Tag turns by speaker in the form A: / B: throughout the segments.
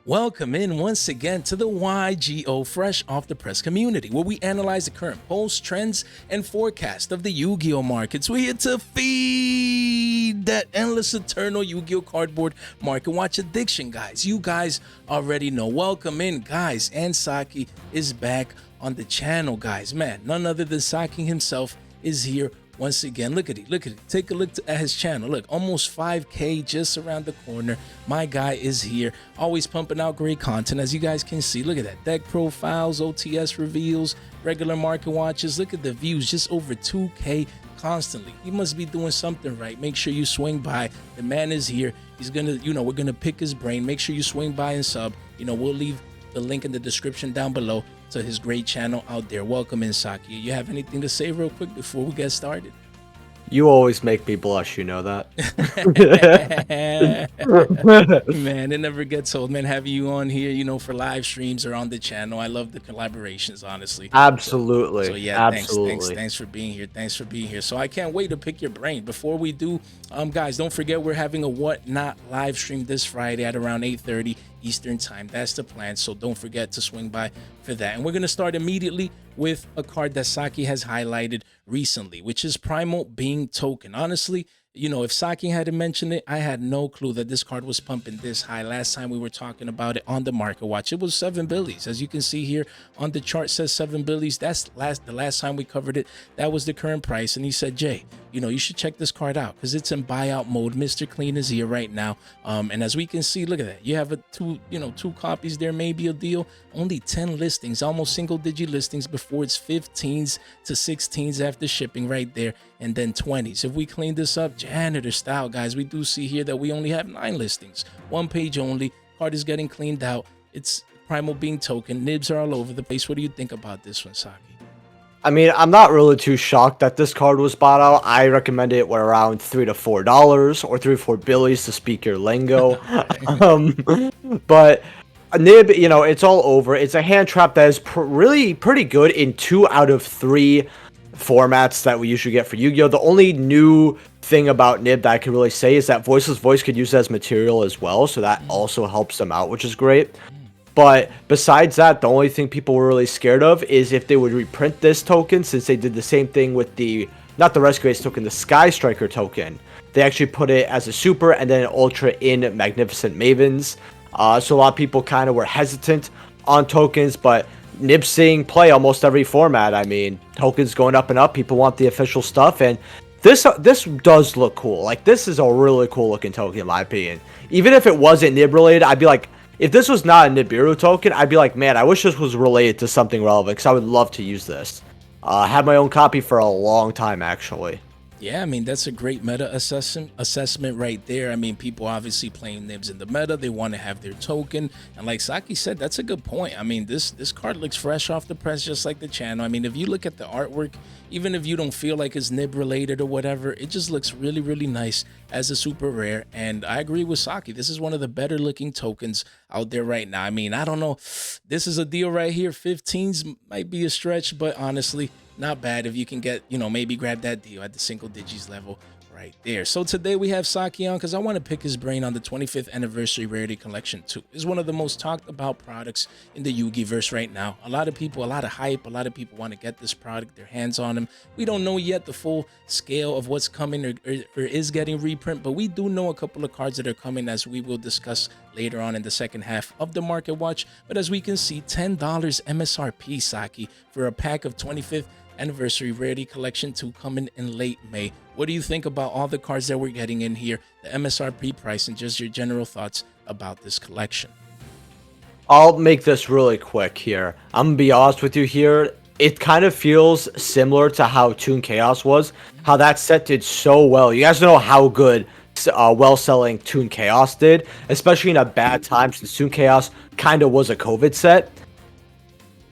A: Welcome in once again to the Yugioh Fresh Off the Press community, where we analyze the current polls, trends, and forecast of the Yu-Gi-Oh markets. We're here to feed that endless, eternal Yu-Gi-Oh cardboard market watch addiction, guys. You guys already know. Welcome in, guys. And Saki is back on the channel, guys. Man, none other than Saki himself is here once again. Look at it. Take a look at his channel. Look, almost 5K just around the corner. My guy is here, always pumping out great content, as you guys can see. Look at that, deck profiles, OTS reveals, regular market watches. Look at the views, just over 2K constantly. He must be doing something right. Make sure you swing by. The man is here. He's gonna, we're gonna pick his brain. Make sure you swing by and sub. We'll leave the link in the description down below to his great channel out there. Welcome in, Saki. You have anything to say real quick before we get started?
B: You always make me blush, you know that?
A: Man, it never gets old, man, having you on here, for live streams or on the channel. I love the collaborations, honestly.
B: Absolutely.
A: So yeah,
B: absolutely.
A: thanks for being here. So I can't wait to pick your brain. Before we do, guys, don't forget we're having a Whatnot live stream this Friday at around 8:30 Eastern time. That's the plan, so don't forget to swing by for that. And we're gonna start immediately with a card that Saki has highlighted recently, which is Primal Being Token. Honestly, if Saki hadn't mentioned it, I had no clue that this card was pumping this high. Last time we were talking about it on the market watch, it was 7 billies. As you can see here on the chart, says 7 billies. That's the last time we covered it. That was the current price. And he said, Jay, you should check this card out because it's in buyout mode. Mr. Clean is here right now. And as we can see, look at that. You have two copies there, maybe a deal. Only 10 listings, almost single digit listings before it's 15s to 16s after shipping right there. And then 20s. If we clean this up, janitor style, guys, we do see here that we only have 9 listings. 1 page only. Card is getting cleaned out. It's Primal Being Token. Nibs are all over the place. What do you think about this one, Saki?
B: I mean, I'm not really too shocked that this card was bought out. I recommend it around $3 to $4 or 3 or 4 billies to speak your lingo. But Nib, it's all over. It's a hand trap that is really pretty good in 2 out of 3 formats that we usually get for Yu-Gi-Oh! The only new thing about Nib that I can really say is that Voiceless Voice could use it as material as well, so that also helps them out, which is great. But besides that, the only thing people were really scared of is if they would reprint this token, since they did the same thing with not the Rescue Ace token, the Sky Striker token. They actually put it as a super and then an ultra in Magnificent Mavens. So a lot of people kind of were hesitant on tokens, but Nib's seeing play almost every format. I mean, tokens going up and up. People want the official stuff, and this does look cool. Like, this is a really cool looking token in my opinion. Even if it wasn't Nib related, I'd be like, if this was not a Nibiru token, I'd be like, man, I wish this was related to something relevant because I would love to use this. I had my own copy for a long time, actually.
A: Yeah, I mean, that's a great meta assessment right there. I mean, people obviously playing Nibs in the meta. They want to have their token. And like Saki said, that's a good point. I mean, this card looks fresh off the press, just like the channel. I mean, if you look at the artwork, even if you don't feel like it's Nib related or whatever, it just looks really, really nice as a super rare. And I agree with Saki. This is one of the better looking tokens out there right now. I mean, I don't know. This is a deal right here. 15s might be a stretch, but honestly, not bad if you can get, maybe grab that deal at the single digits level right there. So today we have Saki on because I want to pick his brain on the 25th anniversary Rarity Collection 2. It's one of the most talked about products in the Yugi-verse right now. A lot of people, a lot of hype, a lot of people want to get this product, their hands on him. We don't know yet the full scale of what's coming or is getting reprint, but we do know a couple of cards that are coming, as we will discuss later on in the second half of the market watch. But as we can see, $10 MSRP, Saki, for a pack of 25th anniversary Rarity Collection 2 coming in late May. What do you think about all the cards that we're getting in here, the MSRP price, and just your general thoughts about this collection?
B: I'll make this really quick here. I'm gonna be honest with you here. It kind of feels similar to how Toon Chaos was, how that set did so well. You guys know how good well-selling Toon Chaos did, especially in a bad time, since Toon Chaos kind of was a COVID set.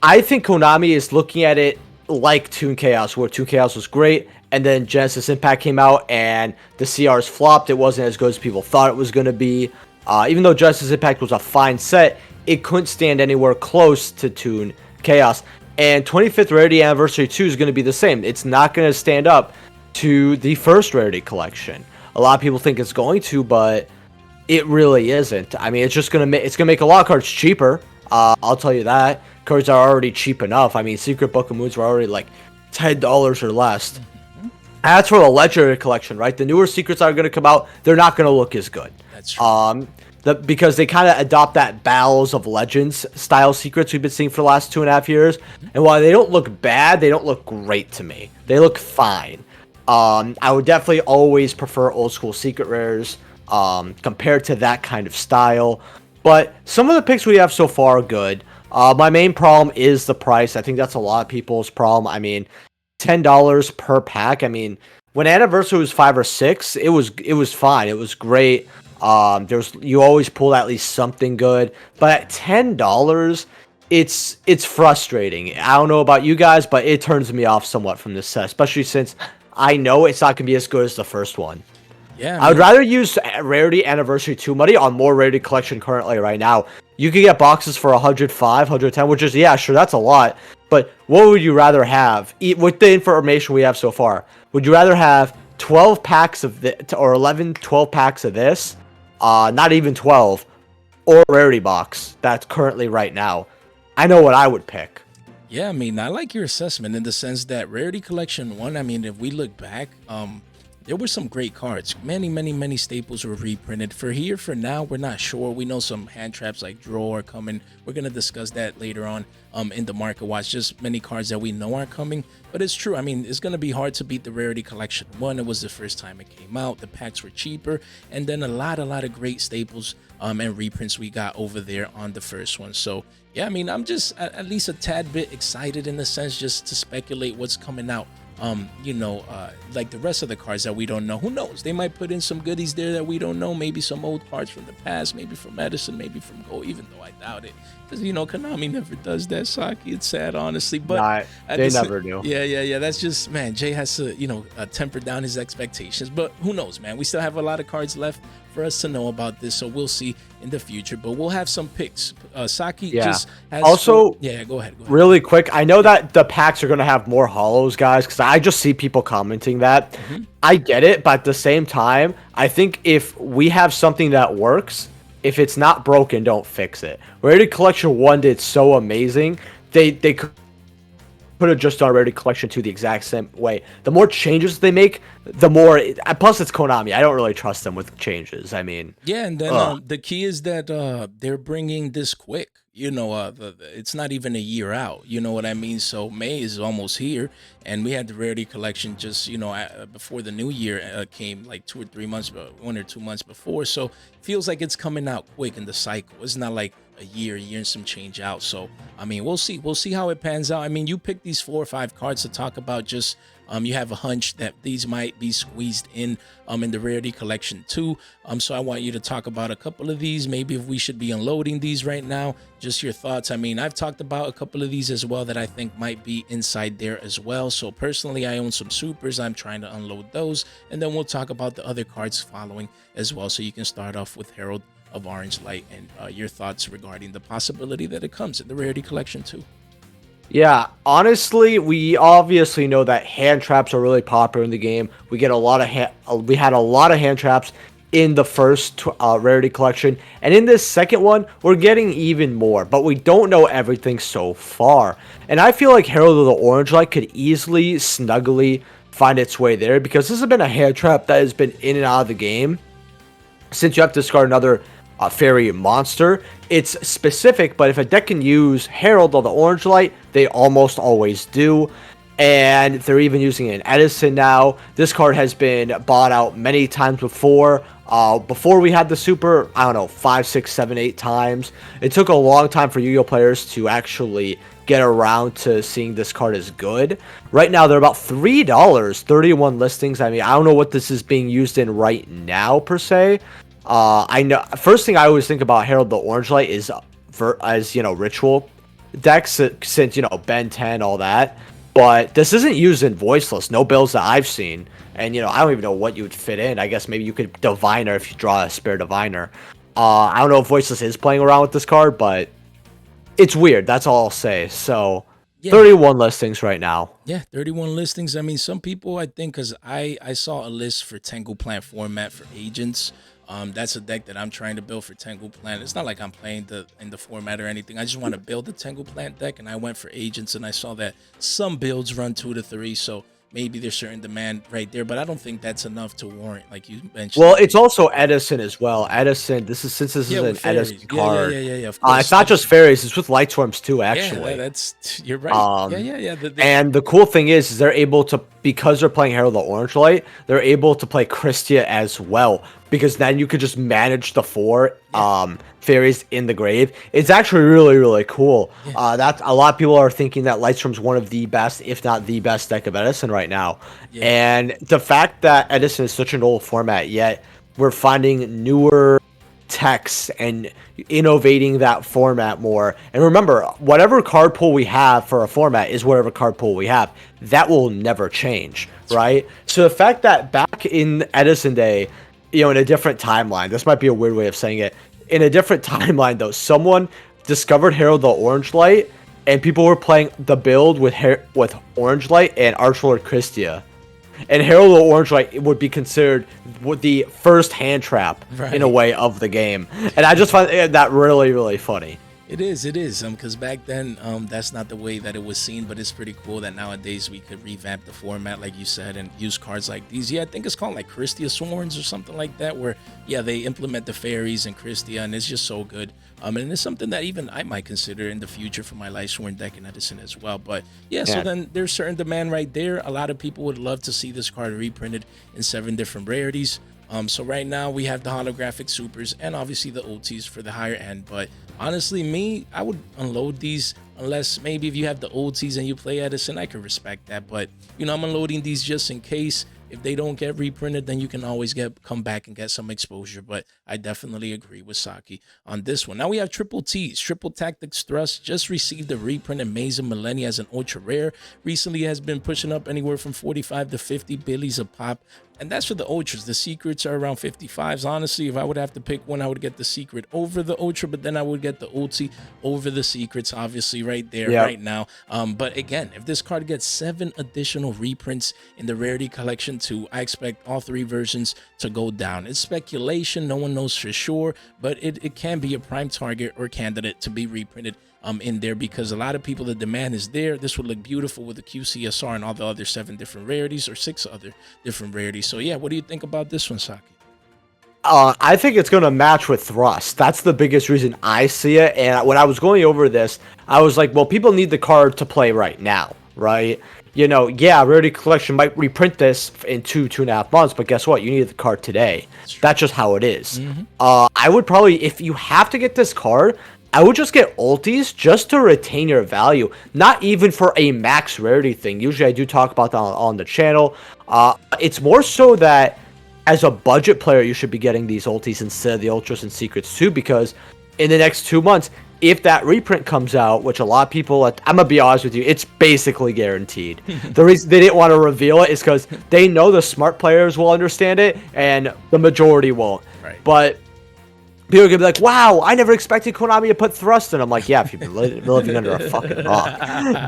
B: I think Konami is looking at it like Toon Chaos, where Toon Chaos was great, and then Genesis Impact came out, and the CRs flopped. It wasn't as good as people thought it was going to be. Even though Genesis Impact was a fine set, it couldn't stand anywhere close to Toon Chaos. And 25th Rarity Anniversary 2 is going to be the same. It's not going to stand up to the first Rarity collection. A lot of people think it's going to, but It really isn't. I mean, it's just gonna make a lot of cards cheaper. I'll tell you that. Cards are already cheap enough. I mean, Secret Book of Moons were already like $10 or less.
A: Hmm.
B: That's for the Legendary Collection, right? The newer secrets that are gonna come out, they're not gonna look as good.
A: That's true.
B: Because they kind of adopt that Battles of Legends style secrets we've been seeing for the last 2.5 years. And while they don't look bad, they don't look great to me. They look fine. I would definitely always prefer old school secret rares compared to that kind of style. But some of the picks we have so far are good. My main problem is the price. I think that's a lot of people's problem. I mean, $10 per pack. I mean, when Anniversary was 5 or 6, it was fine. It was great. You always pull at least something good, but at $10, it's frustrating. I don't know about you guys, but it turns me off somewhat from this set, especially since I know it's not gonna be as good as the first one.
A: Yeah,
B: I would rather use Rarity Anniversary 2 money on more Rarity Collection currently right now. You could get boxes for 105, 110, which is, yeah, sure, that's a lot. But what would you rather have? With the information we have so far, would you rather have 12 packs of this, or 11, 12 packs of this? Not even 12, or Rarity box that's currently right now? I know what I would pick.
A: Yeah, I mean, I like your assessment in the sense that Rarity Collection 1, I mean, if we look back, there were some great cards. Many staples were reprinted. For now, we're not sure. We know some hand traps like Droll are coming. We're going to discuss that later on in the market watch. Just many cards that we know are coming. But it's true. I mean, it's going to be hard to beat the Rarity Collection 1. It was the first time it came out. The packs were cheaper. And then a lot of great staples and reprints we got over there on the first one. So, yeah, I mean, I'm just at least a tad bit excited in the sense just to speculate what's coming out. Like the rest of the cards that we don't know. Who knows? They might put in some goodies there that we don't know. Maybe some old cards from the past, maybe from Medicine, maybe from Go, even though I doubt it. Because, Konami never does that, Saki. It's sad, honestly. But
B: they never do.
A: Yeah. That's just, man, Jay has to, temper down his expectations. But who knows, man? We still have a lot of cards left for us to know about this. So we'll see in the future. But we'll have some picks. Saki just has...
B: Also,
A: go ahead.
B: Really quick, I know that the packs are going to have more hollows, guys, because I just see people commenting that.
A: Mm-hmm.
B: I get it, but at the same time, I think if we have something that works, if it's not broken, don't fix it. Rarity Collection 1 did so amazing. They could have just done Rarity Collection 2 the exact same way. The more changes they make, the more... Plus, it's Konami. I don't really trust them with changes. I mean...
A: Yeah, and then the key is that they're bringing this quick. It's not even a year out. You know what I mean? So May is almost here, and we had the Rarity Collection just, before the new year came, like 1 or 2 months before. So it feels like it's coming out quick in the cycle. It's not like a year and some change out. So, I mean, we'll see. We'll see how it pans out. I mean, you picked these 4 or 5 cards to talk about. Just you have a hunch that these might be squeezed in the Rarity Collection 2. So I want you to talk about a couple of these. Maybe if we should be unloading these right now. Just your thoughts. I mean, I've talked about a couple of these as well that I think might be inside there as well. So personally, I own some supers. I'm trying to unload those. And then we'll talk about the other cards following as well. So you can start off with Herald of Orange Light and your thoughts regarding the possibility that it comes in the Rarity Collection 2.
B: Yeah, honestly, we obviously know that hand traps are really popular in the game. We had a lot of hand traps in the first Rarity Collection, and in this second one, we're getting even more, but we don't know everything so far. And I feel like Herald of the Orange Light could easily, snugly find its way there, because this has been a hand trap that has been in and out of the game since you have to discard another fairy monster. It's specific, but if a deck can use Herald of the Orange Light, they almost always do. And they're even using it in Edison now. This card has been bought out many times before. Before we had the super, I don't know, 5, 6, 7, 8 times. It took a long time for Yu-Gi-Oh players to actually get around to seeing this card as good. Right now, they're about $3, 31 listings. I mean, I don't know what this is being used in right now, per se. I know, first thing I always think about Herald the Orange Light is ritual decks, since Ben 10, all that. But this isn't used in Voiceless, no builds that I've seen. And I don't even know what you would fit in. I guess maybe you could Diviner if you draw a Spare Diviner. I don't know if Voiceless is playing around with this card, but it's weird, that's all I'll say. So yeah. 31 listings right now.
A: Yeah, 31 listings. I mean, some people, I think, because I saw a list for Tengu Plant format for agents. That's a deck that I'm trying to build for Tengu Plant. It's not like I'm playing in the format or anything. I just want to build the Tengu Plant deck, and I went for agents, and I saw that some builds run 2 to 3, so maybe there's certain demand right there, but I don't think that's enough to warrant, like you mentioned.
B: Well, it's also Edison as well. Edison, since this is an Edison card.
A: Yeah, of course.
B: It's not just fairies; it's with light storms too. Actually,
A: yeah, that's you're right. Yeah.
B: And the cool thing is they're able to, because they're playing Herald the Orange Light, they're able to play Christia as well, because then you could just manage the 4 fairies in the grave. It's actually really cool. That a lot of people are thinking that Lightstorm's one of the best, if not the best deck of Edison right now. And the fact that Edison is such an old format, yet we're finding newer techs and innovating that format more. And remember, whatever card pool we have for a format is whatever card pool we have. That will never change, right? So the fact that back in Edison Day, in a different timeline, this might be a weird way of saying it, in a different timeline though, someone discovered Herald the Orange Light, and people were playing the build with Orange Light and Archlord Christia. And Herald the Orange Light would be considered the first hand trap in a way of the game. And I just find that really funny.
A: It is, because back then, that's not the way that it was seen, but it's pretty cool that nowadays we could revamp the format, like you said, and use cards like these. Yeah, I think it's called like Christia Sworns or something like that, where, they implement the fairies and Christia, and it's just so good. And it's something that even I might consider in the future for my Lightsworn deck in Edison as well. But so then there's certain demand right there. A lot of people would love to see this card reprinted in 7 different rarities. So right now we have the holographic supers and obviously the OTs for the higher end. But honestly, I would unload these, unless maybe if you have the OTs and you play Edison, I can respect that. But I'm unloading these just in case. If they don't get reprinted, then you can always come back and get some exposure. But I definitely agree with Saki on this one. Now we have Triple T's. Triple Tactics Thrust just received a reprint in Maze of Millennia as an ultra rare. Recently has been pushing up anywhere from 45 to 50 billies a pop. And that's for the ultras. The secrets are around 55s. Honestly, if I would have to pick one, I would get the secret over the ultra, but then I would get the OT over the secrets, obviously, right there, right now. But again, if this card gets 7 additional reprints in the Rarity Collection 2, I expect all 3 versions to go down. It's speculation. No one knows for sure, but it can be a prime target or candidate to be reprinted in there, because a lot of people, the demand is there. This would look beautiful with the QCSR and all the other 7 different rarities or 6 other different rarities. So what do you think about this one, Saki?
B: I think it's going to match with Thrust. That's the biggest reason I see it. And when I was going over this, I was like, well, people need the card to play right now, right? Rarity Collection might reprint this in 2.5 months, but guess what? You need the card today. That's just how it is. I would probably, if you have to get this card, I would just get ultis just to retain your value, not even for a max rarity thing. Usually I do talk about that on the channel. It's more so that as a budget player, you should be getting these ultis instead of the ultras and secrets too, because in the next 2 months, if that reprint comes out, which a lot of people, I'm going to be honest with you, it's basically guaranteed. The reason they didn't want to reveal it is because they know the smart players will understand it and the majority won't.
A: Right.
B: But people are going to be like, wow, I never expected Konami to put Thrust in. I'm like, yeah, if you've been living under a fucking rock.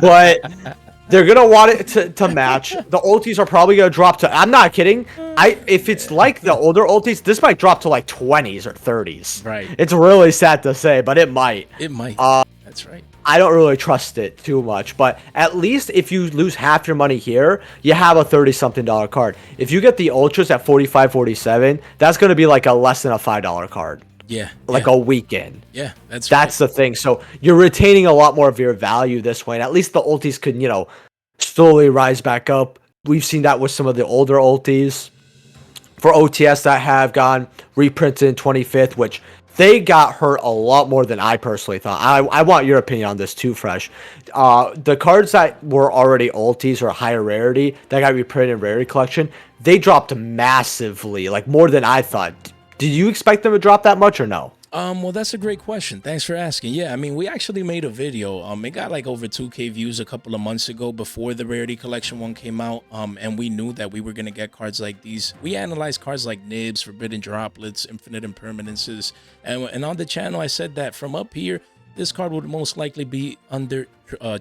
B: But they're going to want it to match. The ultis are probably going to drop to, I'm not kidding. If it's like the older ultis, this might drop to like 20s or 30s.
A: Right.
B: It's really sad to say, but it might.
A: It might. That's right.
B: I don't really trust it too much, but at least if you lose half your money here, you have a $30-something card. If you get the ultras at 45, 47, that's going to be like a less than a $5 card.
A: Yeah.
B: Like a weekend.
A: Yeah, that's
B: the thing. So you're retaining a lot more of your value this way. And at least the ultis could, slowly rise back up. We've seen that with some of the older ultis for OTS that have gone reprinted in 25th, which they got hurt a lot more than I personally thought. I want your opinion on this too, Fresh. The cards that were already ultis or higher rarity that got reprinted in Rarity Collection, they dropped massively, like more than I thought. Did you expect them to drop that much or no?
A: Well, that's a great question. Thanks for asking. Yeah, I mean, we actually made a video. It got like over 2K views a couple of months ago before the Rarity Collection 1 came out. And we knew that we were going to get cards like these. We analyzed cards like Nibs, Forbidden Droplets, Infinite Impermanences. And on the channel, I said that from up here, this card would most likely be under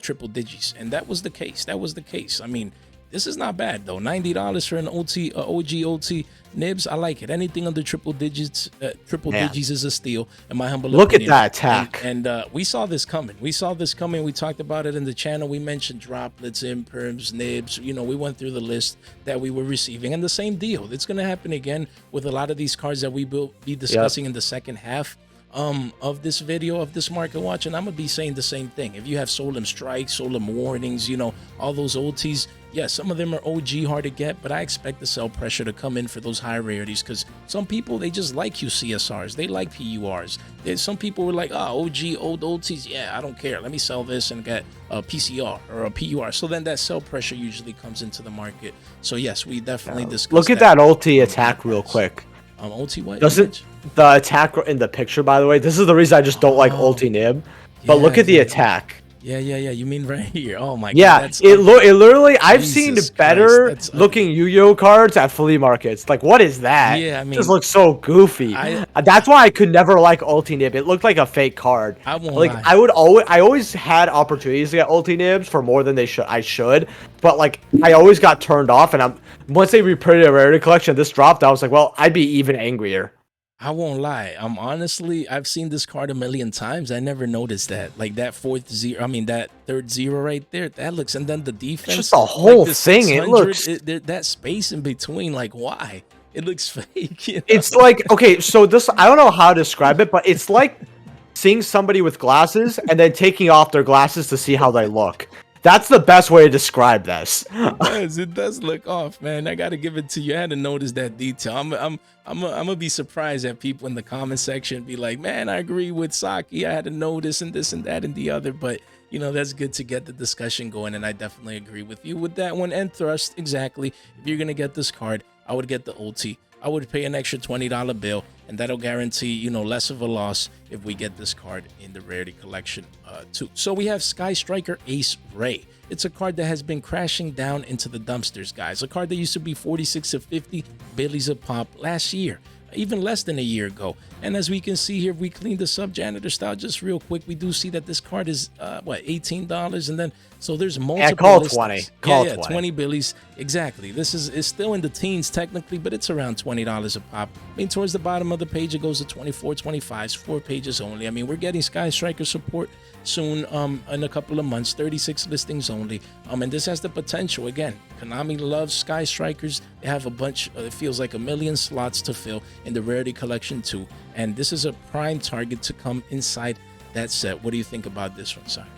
A: triple digits. And that was the case. I mean, this is not bad though. $90 for an OG OT nibs. I like it. Anything under triple digits is a steal in my humble
B: Look
A: opinion.
B: at that attack.
A: And we saw this coming. We talked about it in the channel. We mentioned droplets, imperms, nibs. You know, we went through the list that we were receiving, and the same deal. It's going to happen again with a lot of these cards that we will be discussing in the second half of this video, of this market watch. And I'm gonna be saying the same thing. If you have Solemn strikes, Solemn warnings, you know, all those OTs, yeah, some of them are OG hard to get, but I expect the sell pressure to come in for those high rarities, because some people, they just like QCSRs, they like PURs. Some people were like, OG old OTs, yeah, I don't care, let me sell this and get a PCR or a PUR. So then that sell pressure usually comes into the market. So yes, we definitely discussed.
B: Look at that ulti attack real quick.
A: Ulti what?
B: Doesn't the attack in the picture, by the way, this is the reason I just don't like ulti nib, but look at the attack.
A: Yeah. You mean right here? Oh my god.
B: Yeah, it literally, I've seen better
A: Christ,
B: looking Yu-Gi-Oh cards at flea markets. Like, what is that?
A: Yeah, I mean,
B: it just looks so goofy. That's why I could never like ulti nib. It looked like a fake card.
A: I won't
B: like
A: lie.
B: I always had opportunities to get ulti nibs for more than I should, but like I always got turned off. And once they reprinted a rarity collection, this dropped. I was like, well, I'd be even angrier.
A: I won't lie. Honestly, I've seen this card a million times. I never noticed that. Like that that third zero right there. That looks, and then the defense.
B: It's just the whole
A: like
B: thing. It looks
A: that space in between. Like, why? It looks fake. You know?
B: It's like, okay, so this, I don't know how to describe it, but it's like seeing somebody with glasses and then taking off their glasses to see how they look. That's the best way to describe this.
A: It does look off, man. I gotta give it to you. I had to notice that detail. I'm gonna be surprised at people in the comment section be like, man, I agree with Saki. I had to notice and this and that and the other. But you know, that's good to get the discussion going, and I definitely agree with you with that one. And Thrust, exactly. If you're gonna get this card, I would get the ulti. I would pay an extra $20 bill, and that'll guarantee, you know, less of a loss if we get this card in the rarity collection too. So we have Sky Striker Ace Ray. It's a card that has been crashing down into the dumpsters, guys. A card that used to be 46 to 50 billies a pop last year, even less than a year ago. And as we can see here, if we clean this up janitor style just real quick, we do see that this card is $18, and then so there's multiple
B: call
A: listings.
B: 20
A: 20 billies exactly. This is still in the teens technically, but it's around $20 a pop. I mean, towards the bottom of the page it goes to 24, 25, 4 pages only. I mean, we're getting Sky Striker support soon, in a couple of months, 36 listings only, and this has the potential. Again, Konami loves Sky Strikers. They have a bunch, it feels like 1 million slots to fill in the rarity collection too, and this is a prime target to come inside that set. What do you think about this one, Saki?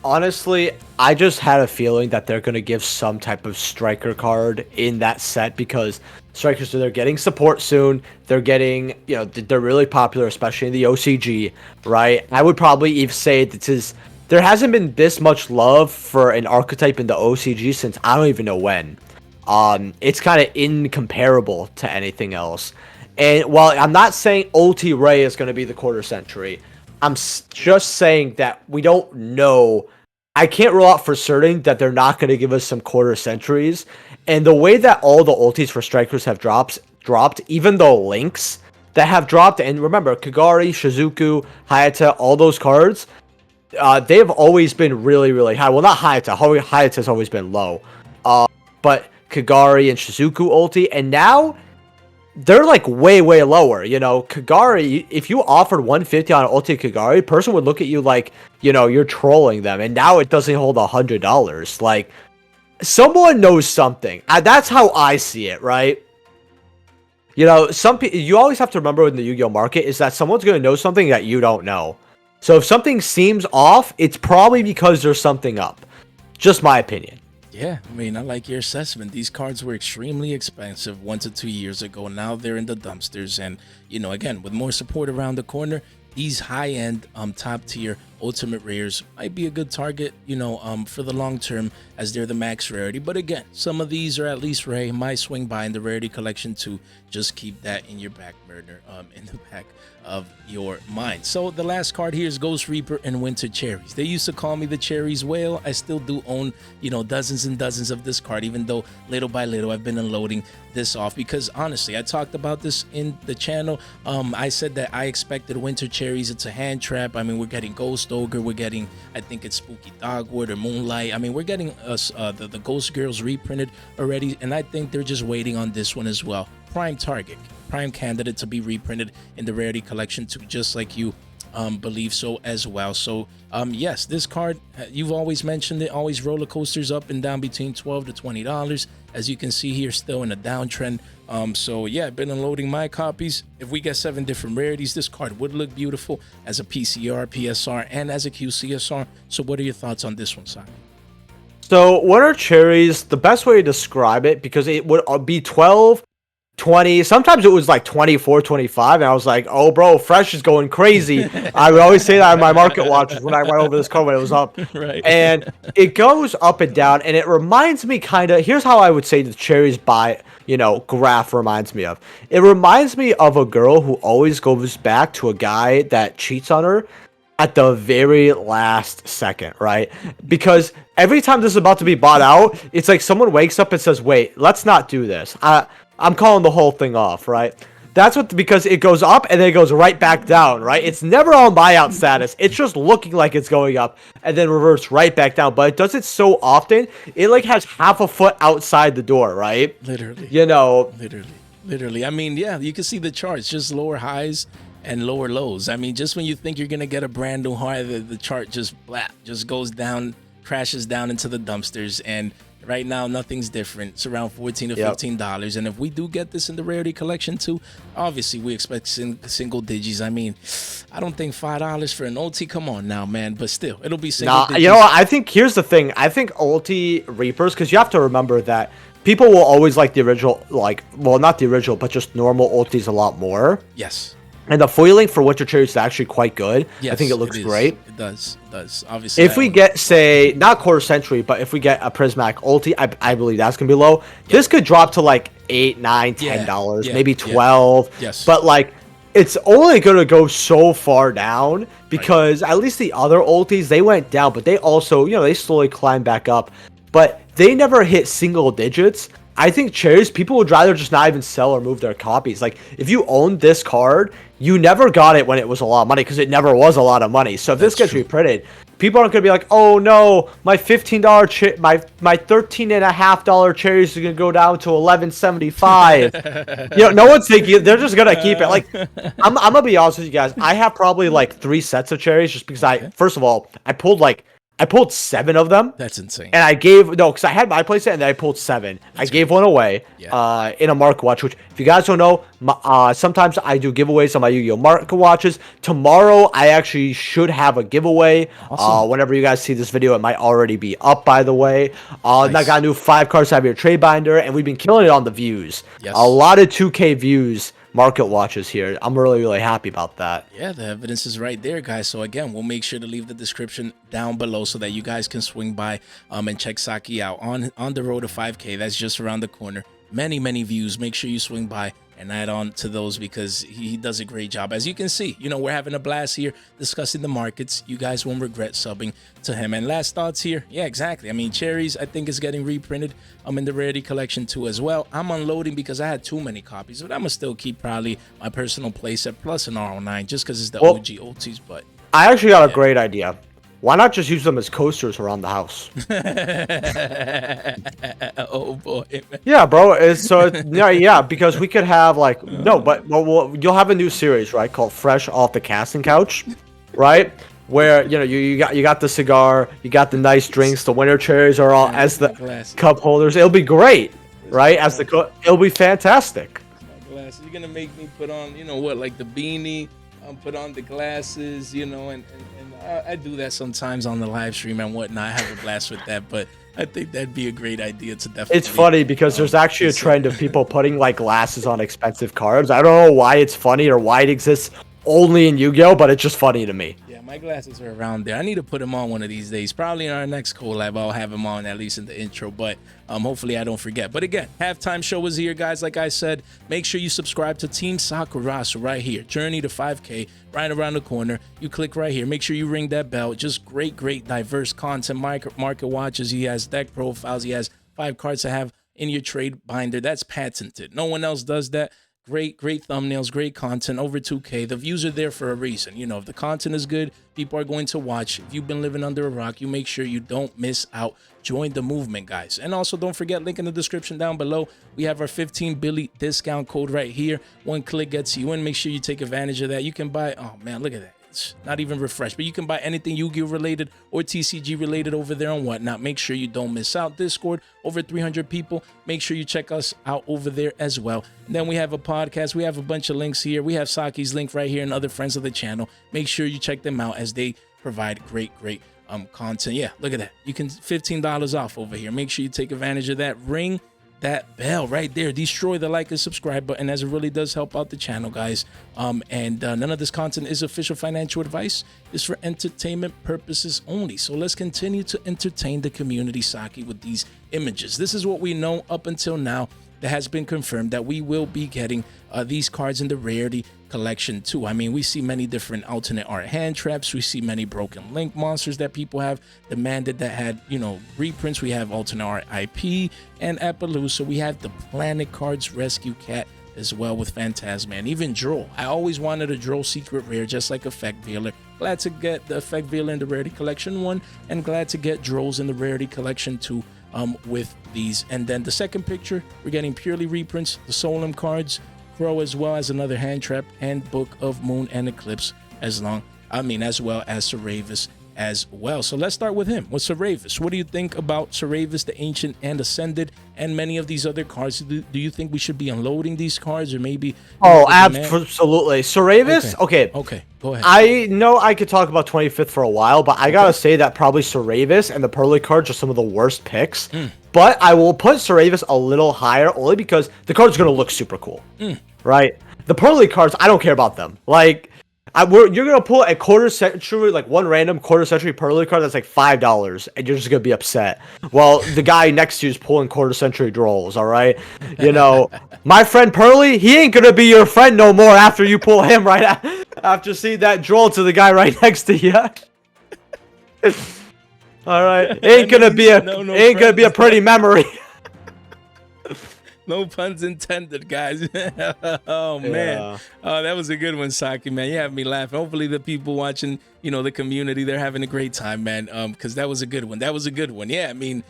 B: Honestly, I just had a feeling that they're going to give some type of striker card in that set, because strikers, they're getting support soon. They're getting, you know, they're really popular, especially in the OCG, right? I would probably even say there hasn't been this much love for an archetype in the OCG since I don't even know when. It's kind of incomparable to anything else. And while I'm not saying Ulti Ray is going to be the quarter century, I'm just saying that we don't know. I can't rule out for certain that they're not going to give us some quarter centuries. And the way that all the ultis for strikers have dropped, even the links that have dropped, and remember, Kagari, Shizuku, Hayata, all those cards, they've always been really, really high. Well, not Hayata. Hayata's always been low. But Kagari and Shizuku ulti, and now they're like way, way lower. You know, Kagari, if you offered 150 on ulti Kagari, person would look at you like, you know, you're trolling them. And now it doesn't hold $100. Like, someone knows something. That's how I see it, right? You know, you always have to remember in the Yu-Gi-Oh market is that someone's going to know something that you don't know. So if something seems off, it's probably because there's something up. Just my opinion.
A: Yeah, I mean, I like your assessment. These cards were extremely expensive 1 to 2 years ago. Now they're in the dumpsters. And, you know, again, with more support around the corner, these high-end, top-tier ultimate rares might be a good target, you know, for the long term, as they're the max rarity. But again, some of these are at least rare. Might swing by in the rarity collection too. Just keep that in your back burner, in the back of your mind. So the last card here is Ghost Reaper and Winter Cherries. They used to call me the Cherries Whale. I still do own, you know, dozens and dozens of this card, even though little by little I've been unloading this off, because honestly, I talked about this in the channel. I said that I expected Winter Cherries. It's a hand trap. I mean, we're getting Ghost Ghost Ogre. We're getting, I think it's Spooky Dogwood or Moonlight. I mean, we're getting the Ghost Girls reprinted already, and I think they're just waiting on this one as well. Prime target, prime candidate to be reprinted in the Rarity collection too, just like you believe so as well. So yes, this card, you've always mentioned it, always roller coasters up and down between $12 to $20. As you can see here, still in a downtrend. So yeah, I've been unloading my copies. If we get 7 different rarities, this card would look beautiful as a PCR, PSR, and as a QCSR. So what are your thoughts on this one, Simon?
B: So what are cherries? The best way to describe it, because it would be 12, 20, sometimes it was like 24, 25, and I was like, oh bro, fresh is going crazy. I would always say that in my market watches when I went over this card when it was up.
A: Right.
B: And it goes up and down, and it reminds me kind of, here's how I would say the cherries graph reminds me of. It reminds me of a girl who always goes back to a guy that cheats on her at the very last second, right? Because every time this is about to be bought out, it's like someone wakes up and says, wait, let's not do this. I'm calling the whole thing off, right? That's what, because it goes up and then it goes right back down, right? It's never on buyout status. It's just looking like it's going up and then reverse right back down. But it does it so often, it like has half a foot outside the door, right?
A: Literally.
B: You know.
A: Literally. I mean, yeah, you can see the charts, just lower highs and lower lows. I mean, just when you think you're going to get a brand new high, the chart just goes down, crashes down into the dumpsters. And right now, nothing's different. It's around $14 to $15. And if we do get this in the Rarity collection too, obviously we expect single digits. I mean, I don't think $5 for an ulti. Come on now, man. But still, it'll be single digits.
B: You know what? I think here's the thing. I think ulti Reapers, because you have to remember that people will always like the original, well, not the original, but just normal ultis a lot more.
A: Yes.
B: And the foiling for Winter Cherries is actually quite good.
A: Yes,
B: I think it looks great.
A: It does. Obviously.
B: If we get, say, not quarter century, but if we get a Prismatic ulti, I believe that's going to be low. Yeah. This could drop to like $8, $9, $10, maybe 12.
A: Yes.
B: But like, it's only going to go so far down because at least the other ultis, they went down, but they also, they slowly climbed back up. But they never hit single digits. I think cherries, people would rather just not even sell or move their copies. Like, if you owned this card, you never got it when it was a lot of money because it never was a lot of money. So if this gets reprinted, people aren't going to be like, oh no, my $15 my $13.50 cherries are going to go down to $11.75. No one's thinking, they're just going to keep it. Like, I'm going to be honest with you guys. I have probably like 3 sets of cherries just because first of all, I pulled 7 of them.
A: That's insane.
B: And I gave, because I had my playset and then I pulled 7. I gave one away in a market watch, which if you guys don't know, sometimes I do giveaways on my Yu-Gi-Oh! Market watches. Tomorrow, I actually should have a giveaway. Awesome. Whenever you guys see this video, it might already be up, by the way. Nice. I got a new 5 cards to have your trade binder, and we've been killing it on the views. Yes. A lot of 2K views. Market watches here. I'm really happy about that.
A: Yeah, the evidence is right there, guys. So again, we'll make sure to leave the description down below so that you guys can swing by and check Saki out on the road to 5K. That's just around the corner. Many views. Make sure you swing by and add on to those because he does a great job. As you can see, we're having a blast here discussing the markets. You guys won't regret subbing to him. And last thoughts here. Yeah, exactly. I mean, cherries, I think is getting reprinted. I'm in the Rarity collection too as well. I'm unloading because I had too many copies, but I'm gonna still keep probably my personal playset plus an R09 just because it's the OG ultis. But
B: I actually got a great idea. Why not just use them as coasters around the house?
A: Oh boy.
B: Yeah, bro. Because we could have you'll have a new series, right, called Fresh Off the Casting Couch, right? Where you got the cigar, you got the nice drinks, the winter cherries are all as the cup holders. It'll be great, right? It'll be fantastic.
A: You're gonna make me put on, like the beanie. Put on the glasses, and I do that sometimes on the live stream and whatnot. I have a blast with that, but I think that'd be a great idea to definitely.
B: It's funny because there's actually a trend of people putting like glasses on expensive cards. I don't know why it's funny or why it exists only in Yu-Gi-Oh, but it's just funny to me.
A: Yeah, my glasses are around there. I need to put them on one of these days. Probably in our next collab, I'll have them on at least in the intro, but hopefully I don't forget. But again, halftime show is here, guys. Like I said, make sure you subscribe to Team Sakurasa right here. Journey to 5K, right around the corner. You click right here. Make sure you ring that bell. Just great, diverse content. Market watches. He has deck profiles. He has 5 cards to have in your trade binder. That's patented. No one else does that. Great thumbnails, great content, over 2K. The views are there for a reason. You know, if the content is good, people are going to watch. If you've been living under a rock, you make sure you don't miss out. Join the movement, guys. And also, don't forget, link in the description down below. We have our 15 Billy discount code right here. One click gets you in. Make sure you take advantage of that. You can buy, oh man, look at that. It's not even refreshed, but you can buy anything Yu-Gi-Oh related or TCG related over there and whatnot. Make sure you don't miss out. Discord, over 300 people. Make sure you check us out over there as well. And then we have a podcast. We have a bunch of links here. We have Saki's link right here and other friends of the channel. Make sure you check them out as they provide great content. Yeah, look at that. You can $15 off over here. Make sure you take advantage of that. Ring that bell right there. Destroy the like and subscribe button, as it really does help out the channel, guys. None of this content is official financial advice. It's for entertainment purposes only. So let's continue to entertain the community, Saki, with these images. This is what we know up until now. That has been confirmed that we will be getting these cards in the Rarity collection too. I mean, we see many different alternate art hand traps. We see many broken link monsters that people have demanded that had, you know, reprints. We have alternate art IP and Appollousa. We have the Planet Cards Rescue Cat as well with Phantasma, and even Droll. I always wanted a Droll secret rare, just like Effect Veiler. Glad to get the Effect Veiler in the Rarity collection 1, and glad to get Drolls in the Rarity collection 2. With these. And then the second picture, we're getting purely reprints, the Solemn cards, Crow, as well as another hand trap, and Book of Moon and Eclipse, as well as Saravis as well. So let's start with him, with Saravis. What do you think about Saravis, the Ancient and Ascended, and many of these other cards? Do you think we should be unloading these cards, or maybe?
B: Oh, absolutely. Saravis? Okay.
A: Go ahead.
B: I know I could talk about 25th for a while, but I gotta say that probably Saravis and the Pearly cards are some of the worst picks. But I will put Saravis a little higher, only because the card's gonna look super cool. Right? The Pearly cards, I don't care about them. Like, you're gonna pull a quarter century, like one random quarter century Pearly card that's like $5, and you're just gonna be upset. Well, the guy next to you is pulling quarter century Drolls, all right? You know, my friend Pearly, he ain't gonna be your friend no more after you pull him after seeing that Droll to the guy right next to you. All right, ain't gonna be a pretty memory.
A: No puns intended, guys. Oh, man. Oh, that was a good one, Saki, man. You have me laughing. Hopefully the people watching, you know, the community, they're having a great time, man, because that was a good one. Yeah, I mean,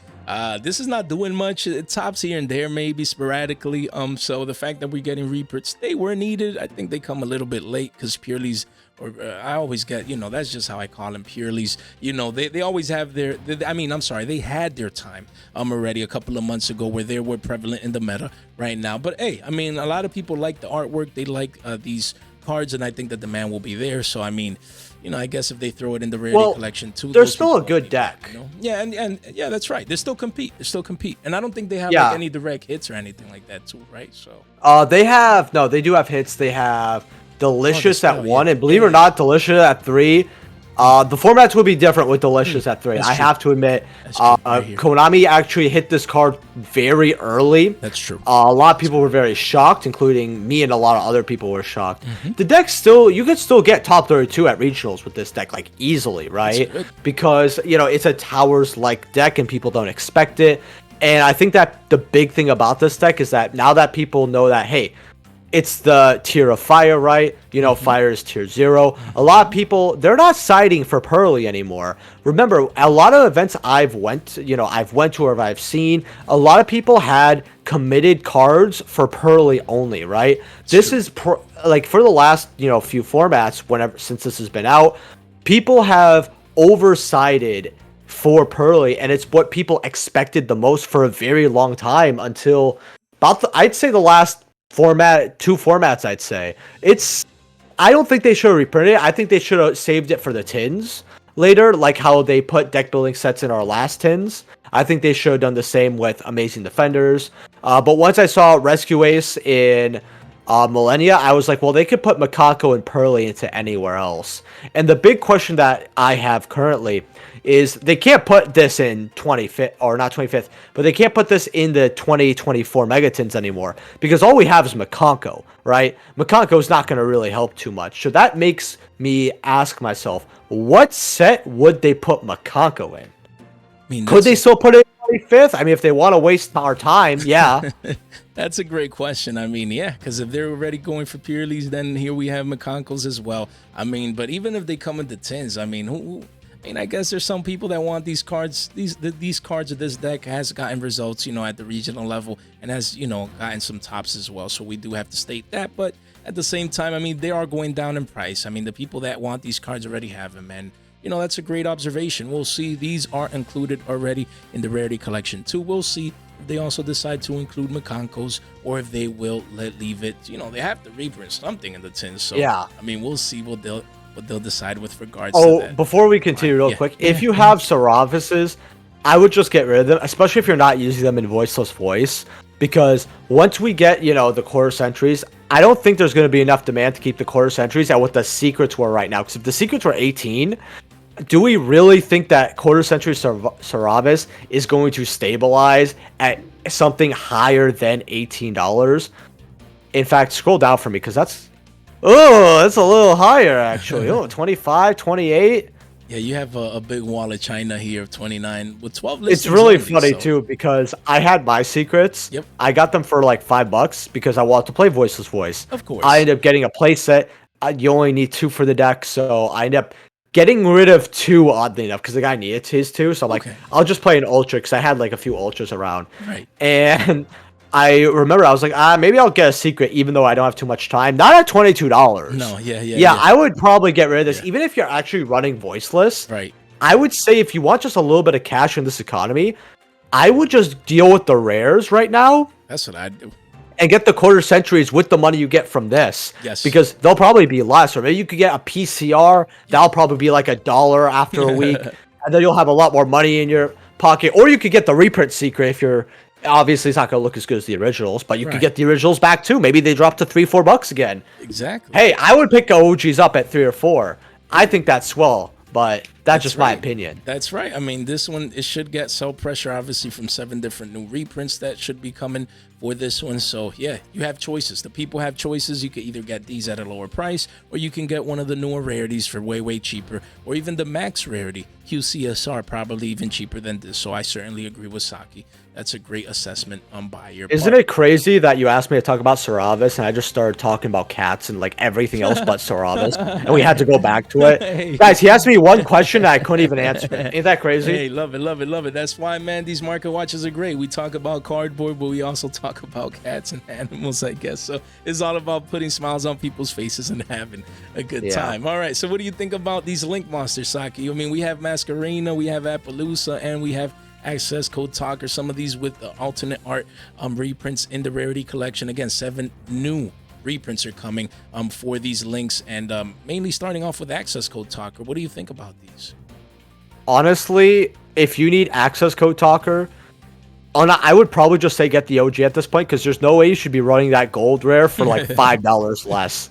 A: this is not doing much. It tops here and there, maybe sporadically. So the fact that we're getting reprints, they were needed. I think they come a little bit late because Purely's, or I always get, you know, that's just how I call them, Purely's. You know, they always have their, they had their time already a couple of months ago where they were prevalent in the meta right now. But hey, I mean, a lot of people like the artwork. They like these cards, and I think the demand will be there. So I mean, you know, I guess if they throw it in the Rarity collection too,
B: there's still a good deck.
A: You know? Yeah, and yeah, that's right. They still compete. And I don't think they have like any direct hits or anything like that too, right? So
B: they do have hits. They have Delicious at 1, and believe it or not, Delicious at 3. The formats would be different with Delicious at 3. I have to admit, Konami actually hit this card very early.
A: That's true.
B: A lot of people were very shocked, including me, and a lot of other people were shocked. The deck you could still get top 32 at regionals with this deck, like, easily, right? Because, you know, it's a Towers-like deck and people don't expect it. And I think that the big thing about this deck is that now that people know that, hey, it's the tier of fire, right? You know, fire is tier 0. A lot of people, they're not siding for Pearly anymore. Remember, a lot of events I've went to or I've seen, a lot of people had committed cards for Pearly only, right? This is like for the last, you know, few formats, since this has been out, people have oversided for Pearly, and it's what people expected the most for a very long time until I'd say the last two formats, I'd say. I don't think they should have reprinted it. I think they should have saved it for the tins later, like how they put deck building sets in our last tins. I think they should have done the same with Amazing Defenders. But once I saw Rescue Ace in Millennia, I was like, well, they could put Makako and Pearly into anywhere else. And the big question that I have currently is they can't put this in 25th, or not 25th, but they can't put this in the 2024 Megatins anymore, because all we have is Makako, right? Makako is not going to really help too much. So that makes me ask myself, what set would they put Makako in? I mean, could they still put it 25th? I mean, if they want to waste our time, yeah.
A: That's a great question. I mean, yeah, because if they're already going for purelies, then here we have McConkles as well. I mean, but even if they come into tins, I mean, I guess there's some people that want these cards. These cards of this deck has gotten results, at the regional level, and has, gotten some tops as well. So we do have to state that. But at the same time, I mean, they are going down in price. I mean, the people that want these cards already have them, and that's a great observation. We'll see. These are included already in the Rarity collection too. We'll see if they also decide to include McConkles or if they will leave it. They have to reprint something in the tins. So
B: yeah,
A: I mean, we'll see what they'll decide with regards
B: to
A: that.
B: Before we continue real quick, if you have Saravises, I would just get rid of them, especially if you're not using them in voiceless voice, because once we get, the quarter centuries, I don't think there's going to be enough demand to keep the quarter centuries at what the secrets were right now. Because if the secrets were 18, do we really think that quarter century Saravis is going to stabilize at something higher than $18? In fact, scroll down for me, because that's a little higher, actually. 25, 28.
A: Yeah, you have a big wall of China here of 29 with 12 listings.
B: It's really funny, too, because I had my secrets.
A: Yep.
B: I got them for like $5 because I wanted to play Voiceless Voice.
A: Of course.
B: I ended up getting a playset. You only need 2 for the deck, so I ended up getting rid of 2, oddly enough, because the guy needed his 2. So I'm like, I'll just play an Ultra, because I had like a few Ultras around.
A: Right.
B: And I remember I was like, maybe I'll get a secret, even though I don't have too much time. Not at $22.
A: No, yeah.
B: I would probably get rid of this, even if you're actually running voiceless.
A: Right.
B: I would say if you want just a little bit of cash in this economy, I would just deal with the rares right now.
A: That's what I'd do.
B: And get the quarter centuries with the money you get from this.
A: Yes.
B: Because they'll probably be less. Or maybe you could get a PCR. That'll probably be like $1 after a week. And then you'll have a lot more money in your pocket. Or you could get the reprint secret if you're... Obviously, it's not going to look as good as the originals, but you could get the originals back too. Maybe they drop to $3-4 again.
A: Exactly.
B: Hey, I would pick OGs up at 3 or 4. I think that's swell, but that's just my opinion.
A: That's right. I mean, this one, it should get sell pressure, obviously, from 7 different new reprints that should be coming for this one. So, yeah, you have choices. The people have choices. You can either get these at a lower price, or you can get one of the newer rarities for way, way cheaper, or even the max rarity, QCSR, probably even cheaper than this. So I certainly agree with Saki. That's a great assessment by your part.
B: Isn't it crazy that you asked me to talk about Saravis and I just started talking about cats and like everything else but Saravis, and we had to go back to it? Hey. Guys, he asked me one question that I couldn't even answer. Ain't that crazy?
A: Hey, love it. That's why, man, these market watches are great. We talk about cardboard, but we also talk about cats and animals, I guess. So it's all about putting smiles on people's faces and having a good time. All right, so what do you think about these Link Monsters, Saki? I mean, we have Masquerena, we have Appollousa, and we have Accesscode Talker, some of these with the alternate art reprints in the Rarity collection. Again, 7 new reprints are coming for these links, and mainly starting off with Accesscode Talker. What do you think about these?
B: Honestly, if you need Accesscode Talker, I would probably just say get the OG at this point, because there's no way you should be running that gold rare for like $5 less.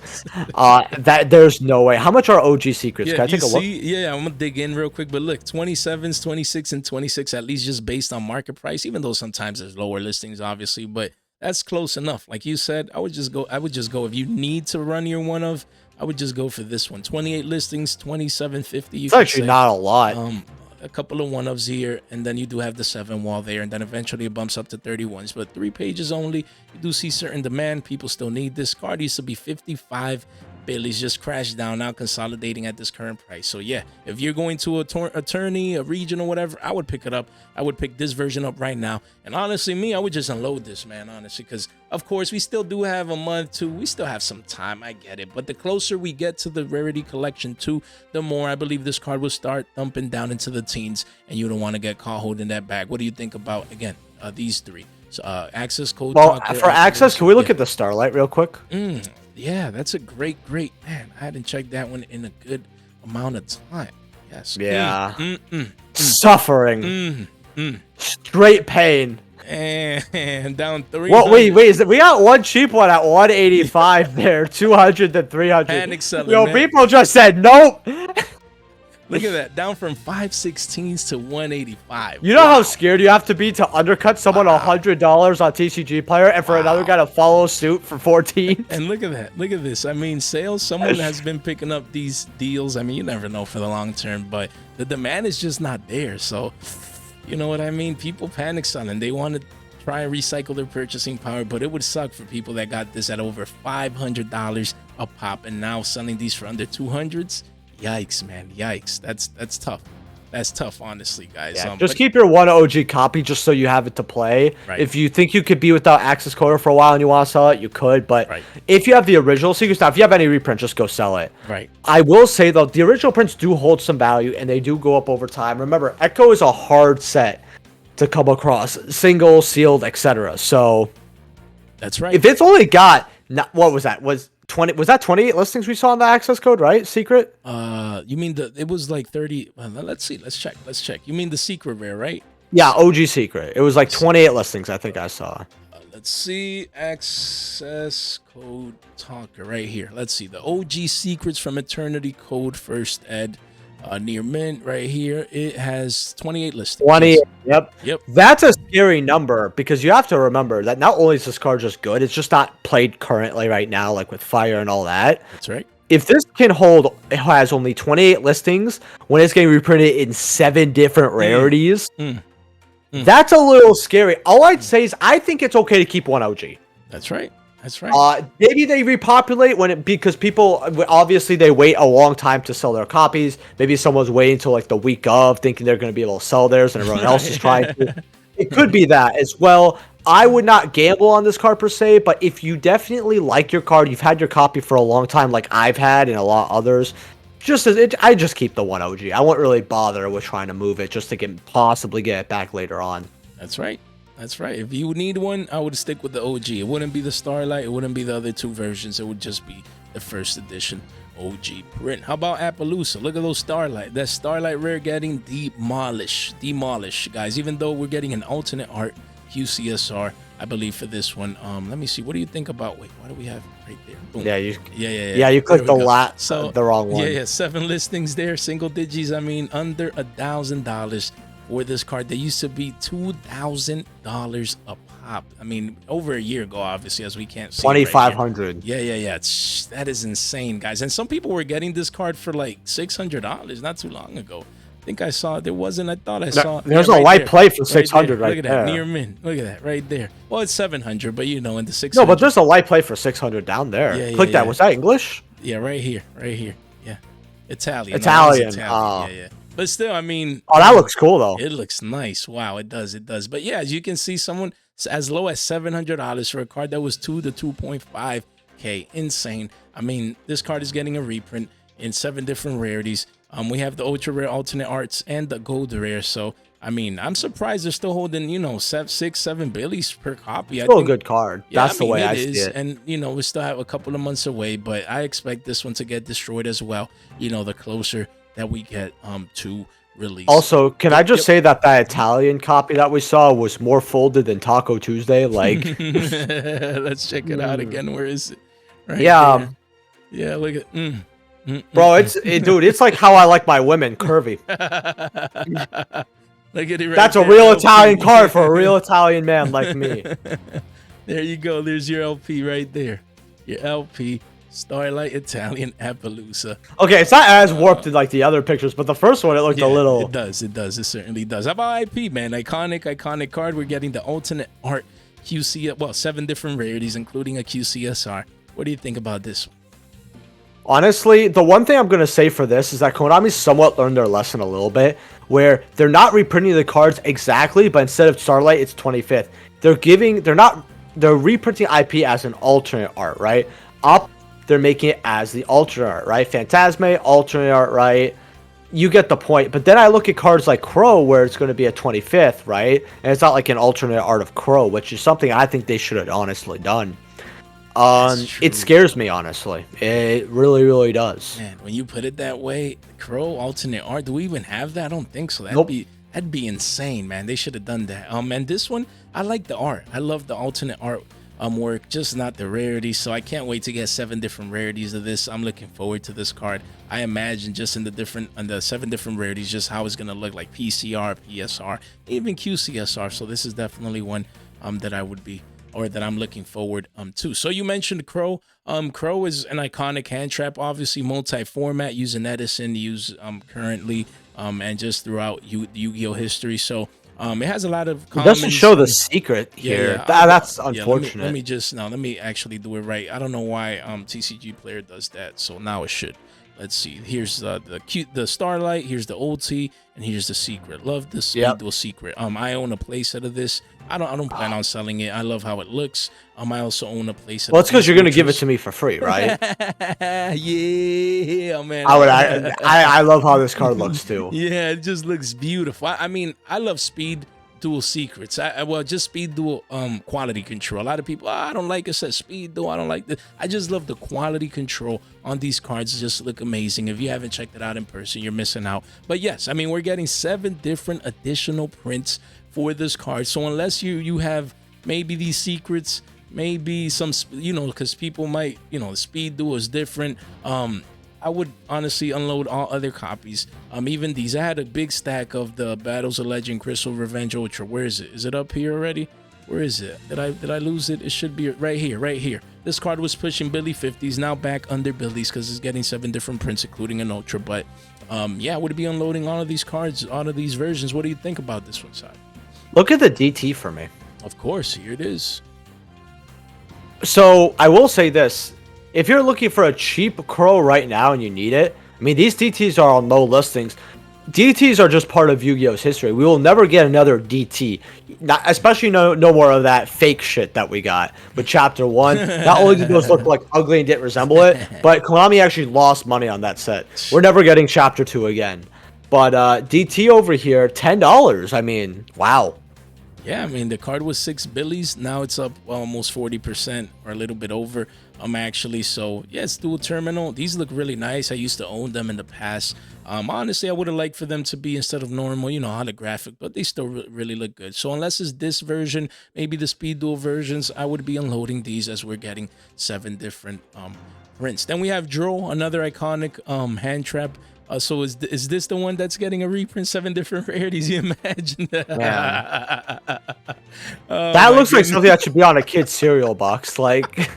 B: There's no way. How much are OG secrets? Can I take a look?
A: Yeah, I'm gonna dig in real quick. But look, 27s, 26, and 26, at least just based on market price. Even though sometimes there's lower listings, obviously, but that's close enough. Like you said, I would just go. If you need to run your one of, I would just go for this one. 28 listings, 27.50.
B: It's actually not a lot.
A: A couple of one-ofs here, and then you do have the 7 wall there, and then eventually it bumps up to 31s, but 3 pages only. You do see certain demand. People still need this card. It used to be 55 Billy's, just crashed down, now consolidating at this current price. So yeah, if you're going to a tourney, a region, or whatever, I would pick it up. I would pick this version up right now. And honestly, I would just unload this, man, honestly, because of course we still do have a month to, we still have some time, I get it, but the closer we get to the Rarity collection 2, the more I believe this card will start thumping down into the teens, and you don't want to get caught holding that bag. What do you think about, again, these 3? So Accesscode.
B: Well, for Access, can we look at the Starlight real quick?
A: Yeah, that's a great, man. I hadn't checked that one in a good amount of time. Yes.
B: Yeah. Suffering. Straight pain.
A: And down 3.
B: Well, wait. We got one cheap one at 185 there, 200 to 300.
A: Panic selling.
B: Yo, people just said nope.
A: Look at that, down from 516s to 185.
B: You know how scared you have to be to undercut someone $100 on TCG Player, and for another guy to follow suit for 14?
A: And look at that. Look at this. I mean, sales, someone has been picking up these deals. I mean, you never know for the long term, but the demand is just not there. So, You know what I mean? People panic selling. They want to try and recycle their purchasing power, but it would suck for people that got this at over $500 a pop and now selling these for under 200s. Yikes, man. Yikes. That's tough. That's tough, honestly, guys.
B: Yeah, just keep your one OG copy just so you have it to play.
A: Right.
B: If you think you could be without Accesscode for a while and you want to sell it, you could. But if you have the original Secret Stuff, if you have any reprint, just go sell it.
A: Right.
B: I will say, though, the original prints do hold some value, and they do go up over time. Remember, Echo is a hard set to come across. Single, sealed, etc. So
A: that's right.
B: If it's only got... what was that? Was that 28 listings we saw in the Accesscode, right? Secret?
A: You mean it was like 30? Let's see. Let's check. You mean the secret rare, right?
B: Yeah, OG secret. It was like 28 listings, I think I saw.
A: Let's see. Access code talker right here. Let's see. The OG secrets from Eternity Code First Ed. Near mint right here. It has 28 listings.
B: 28. Yep.
A: Yep.
B: That's a scary number because you have to remember that not only is this card just good, it's just not played currently right now, like with fire and all that.
A: That's right.
B: If this can hold, it has only 28 listings when it's getting reprinted in 7 different rarities. That's a little scary. All I'd say is I think it's okay to keep one OG.
A: That's right. That's right.
B: Maybe they repopulate because people obviously they wait a long time to sell their copies. Maybe someone's waiting until like the week of, thinking they're going to be able to sell theirs, and everyone else is trying to. It could be that as well. I would not gamble on this card per se, but if you definitely like your card, you've had your copy for a long time, like I've had and a lot of others. I just keep the one OG. I won't really bother with trying to move it just to possibly get it back later on.
A: That's right. That's right. If you need one, I would stick with the OG. It wouldn't be the Starlight. It wouldn't be the other 2 versions. It would just be the first edition OG print. How about Appollousa? Look at those Starlight. That Starlight rare getting demolished. Demolished, guys. Even though we're getting an alternate art QCSR, I believe, for this one. Let me see. What do you think about... Wait, what do we have right there? Boom.
B: Yeah, you clicked the wrong one.
A: Yeah. 7 listings there. Single digits. I mean, under $1,000. For this card, they used to be $2,000 a pop. I mean, over a year ago, obviously, as we can't see.
B: 2,500.
A: Right, yeah. That is insane, guys. And some people were getting this card for like $600 not too long ago. I think I saw there wasn't. I thought I saw.
B: There's a light play for 600
A: right there. Look at that near mint. Look at that right there. Well, it's 700, but you know, in the 600.
B: No, but there's a light play for 600 down there. Click that. Was that English?
A: Yeah, right here. Yeah, Italian. Yeah. But still, I mean...
B: Oh, that looks cool, though.
A: It looks nice. Wow, it does. But yeah, as you can see, someone as low as $700 for a card that was $2 to $2.5K. Insane. I mean, this card is getting a reprint in 7 different rarities. We have the ultra rare alternate arts and the gold rare. So, I mean, I'm surprised they're still holding, 6-7 billies per copy.
B: Still a good card. Yeah, that's the way I see it.
A: And, we still have a couple of months away, but I expect this one to get destroyed as well. The closer that we get to release.
B: Also, can I just say that Italian copy that we saw was more folded than Taco Tuesday? Like,
A: let's check it out again. Where is it? Right
B: yeah,
A: there. Yeah. Look at,
B: bro. Dude. It's like how I like my women, curvy.
A: Look at it. Right
B: That's
A: there,
B: a real Italian card for a real Italian man like me.
A: There you go. There's your LP right there. Your LP. Starlight Italian Appollousa.
B: Okay, it's not as warped as like the other pictures, but the first one, it looked a little...
A: It does. It certainly does. How about IP, man? Iconic card. We're getting the alternate art QC... Well, 7 different rarities, including a QCSR. What do you think about this one?
B: Honestly, the one thing I'm going to say for this is that Konami somewhat learned their lesson a little bit, where they're not reprinting the cards exactly, but instead of Starlight, it's 25th. They're reprinting IP as an alternate art, right? They're making it as the alternate art, right? Phantasme, alternate art, right? You get the point. But then I look at cards like Crow, where it's going to be a 25th, right? And it's not like an alternate art of Crow, which is something I think they should have honestly done. It scares me, honestly. It really, really does.
A: Man, when you put it that way, Crow, alternate art, do we even have that? I don't think so. That'd be insane, man. They should have done that. And this one, I like the art. I love the alternate art. Work, just not the rarity. So I can't wait to get 7 different rarities of this. I'm looking forward to this card. I imagine just in the 7 different rarities, just how it's gonna look like PCR, PSR, even QCSR. So this is definitely one that I'm looking forward to. So you mentioned Crow. Crow is an iconic hand trap, obviously multi-format, using Edison, currently and just throughout Yu-Gi-Oh history. So It has a lot of
B: It
A: commons.
B: doesn't show the secret here. That's unfortunate.
A: Let me just now. Let me actually do it right. I don't know why TCG Player does that. So now it should. Let's see. Here's the Starlight. Here's the OT, and here's the secret. Love the Speed Duel secret. I own a playset of this. I don't plan on selling it. I love how it looks. I also own a playset.
B: Well, it's because you're gonna give it to me for free, right?
A: Yeah, man.
B: I love how this card looks too.
A: Yeah, it just looks beautiful. I mean, I love Speed Duel secrets. Just Speed Duel quality control. A lot of people, I don't like it. Says Speed Duel. I don't like this. I just love the quality control on these cards. Just look amazing. If you haven't checked it out in person, you're missing out. But yes, I mean, we're getting 7 different additional prints for this card. So unless you have maybe these secrets, maybe some, because people might, the Speed Duel is different. I would honestly unload all other copies. Even these. I had a big stack of the Battles of Legend Crystal Revenge Ultra. Where is it? Is it up here already? Where is it? Did I lose it? It should be right here, right here. This card was pushing Billy 50s, now back under Billy's because it's getting 7 different prints, including an Ultra. But yeah, I would be unloading all of these cards, all of these versions. What do you think about this one, side?
B: Look at the DT for me.
A: Of course, here it is.
B: So I will say this. If you're looking for a cheap crow right now and you need it, I mean, these DTs are on low listings. DTs are just part of Yu-Gi-Oh's history. We will never get another DT. Especially no more of that fake shit that we got with Chapter 1. Not only did those look like ugly and didn't resemble it, but Konami actually lost money on that set. We're never getting Chapter 2 again. But DT over here, $10. I mean, wow.
A: Yeah, I mean, the card was 6 billies. Now it's up almost 40% or a little bit over. Actually, so yeah, it's dual terminal. These look really nice. I used to own them in the past. Honestly, I would have liked for them to be, instead of normal, holographic, but they still really look good. So unless it's this version, maybe the Speed Duel versions, I would be unloading these as we're getting 7 different prints. Then we have Droll, another iconic hand trap. So is this the one that's getting a reprint? 7 different rarities. You imagine that?
B: Yeah. That looks like something that should be on a kid's cereal box. Like,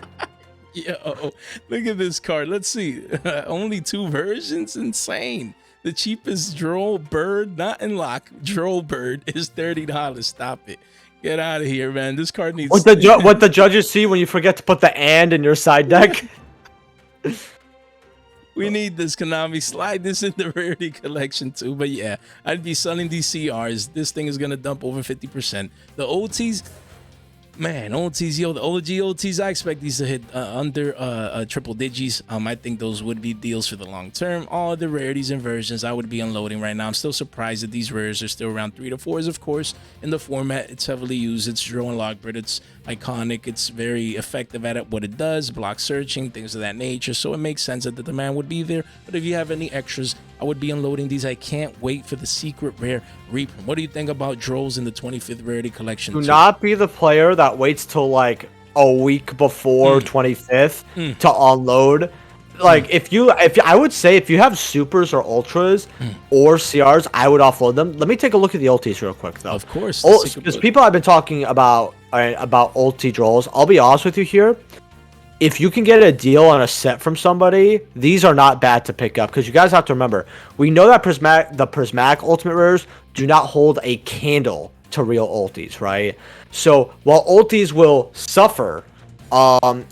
A: yo, look at this card. Let's see. Only 2 versions. Insane. The cheapest Droll Bird, not in lock. Droll Bird is $30. Stop it. Get out of here, man. This card needs.
B: What the judges see when you forget to put the and in your side deck.
A: We need this, Konami. Slide this in the Rarity collection too. But yeah, I'd be selling these CRs. This thing is going to dump over 50%. The OTs, man, OTs, yo, the OG OTs, I expect these to hit under triple digits. I think those would be deals for the long term. All the rarities and versions I would be unloading right now. I'm still surprised that these rares are still around 3 to 4s, of course. In the format, it's heavily used. It's Droll and Lockbird. It's iconic. It's very effective at what it does, block searching, things of that nature. So it makes sense that the demand would be there. But if you have any extras, I would be unloading these. I can't wait for the secret rare reprint. What do you think about Drolls in the 25th Rarity collection?
B: Do not be the player that waits till like a week before 25th to unload. Like if I would say if you have supers or ultras or CRs, I would offload them. Let me take a look at the ultis real quick though.
A: Of course,
B: because people have been talking about ulti Drolls. I'll be honest with you here. If you can get a deal on a set from somebody, these are not bad to pick up, because you guys have to remember, we know that the prismatic ultimate rares do not hold a candle to real ultis, right? So while ultis will suffer